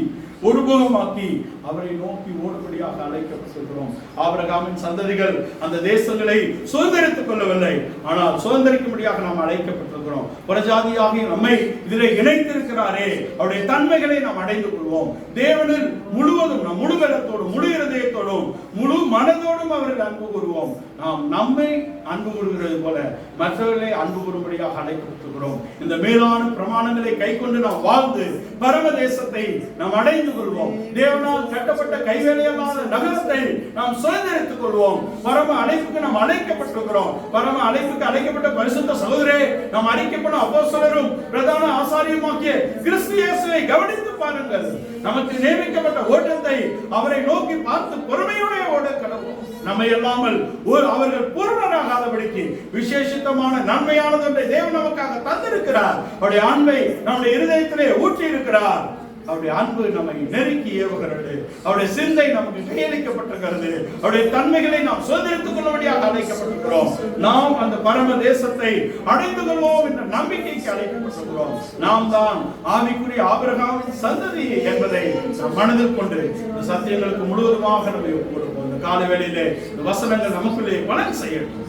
ஒருமுகமாக்கி அவரை நோக்கி ஓடும்படியாக அழைக்கப்பட்டிருக்கிறோம். ஆபிரகாமின் சந்ததிகள் அந்த தேசங்களை சுதந்திரித்துக் கொள்ளவில்லை, ஆனால் சுதந்திரிக்கும்படியாக நாம் அழைக்கப்பட்டிருக்கிறோம். புறஜாதியாகிய நம்மை இதிலே இணைத்திருக்கிறாரே, அவருடைய தன்மைகளை நாம் அடைந்து கொள்வோம். தேவனில் முழுவதும் நம் முழு பலத்தோடும் முழு இருதயத்தோடும் முழு மனதோடும் அவர்கள் அன்பு கூறுவோம். நாம் நம்மை அன்பு கூறுகிறது போல மற்றவர்களை அன்பு கூறும்படியாக அழைக்கப்பட்டிருக்கிறோம். இந்த மேலான பிரமாணங்களை கை கொண்டு நாம் வாழ்ந்து பரம தேசத்தை நாம் அடைந்து கொள்வோம். தேவனால் கட்டப்பட்ட கைவேலையான நகரத்தை நாம் சுதந்திரித்துக் கொள்வோம். பரம அழைப்புக்கு நாம் அழைக்கப்பட்டிருக்கிறோம். பரம அழைப்புக்கு அழைக்கப்பட்ட பரிசுத்த சகோதரே, நாம் அழைக்கப்படும் அப்போஸ்தலரும் பிரதான ஆசாரியமாகிய கிறிஸ்து இயேசுவை கவனித்து பாருங்கள். நமக்கு நியமிக்கப்பட்ட ஓட்டத்தை அவரை நோக்கி பார்த்து பொறுமையோட ஓட கடவோம். நம்மை அல்லாமல் அவர்கள் பூரணராகாதபடிக்கு விசேஷித்தமான நன்மையானது ஒன்றை தேவன் நமக்காக தந்திருக்கிறார். அவருடைய அன்பை நம்முடைய இருதயத்திலே ஊற்றி இருக்கிறார். அவருடைய அன்பு நம்மை நெருக்கி ஏவுகிறது. அவருடைய சிந்தை நமக்கு கையளிக்கப்பட்டிருக்கிறது. அவருடைய தன்மைகளை நாம் சுதந்திரித்துக் கொள்ளும்படியாக அழைக்கப்பட்டிருக்கிறோம். நாம் அந்த பரம தேசத்தை அடைந்து கொள்வோம் என்ற நம்பிக்கைக்கு அழைக்கப்பட்டிருக்கிறோம். நாம் தான் ஆவிக்குரிய ஆபிரகாமின் சந்ததி என்பதை நாம் மனதில் கொண்டு இந்த சத்தியங்களுக்கு முழுவதுமாக நம்மை ஒப்புக் கொடுப்போம். இந்த கால வேளையிலே இந்த வசனங்கள் நமக்குள்ளே பலன் செய்யட்டும்.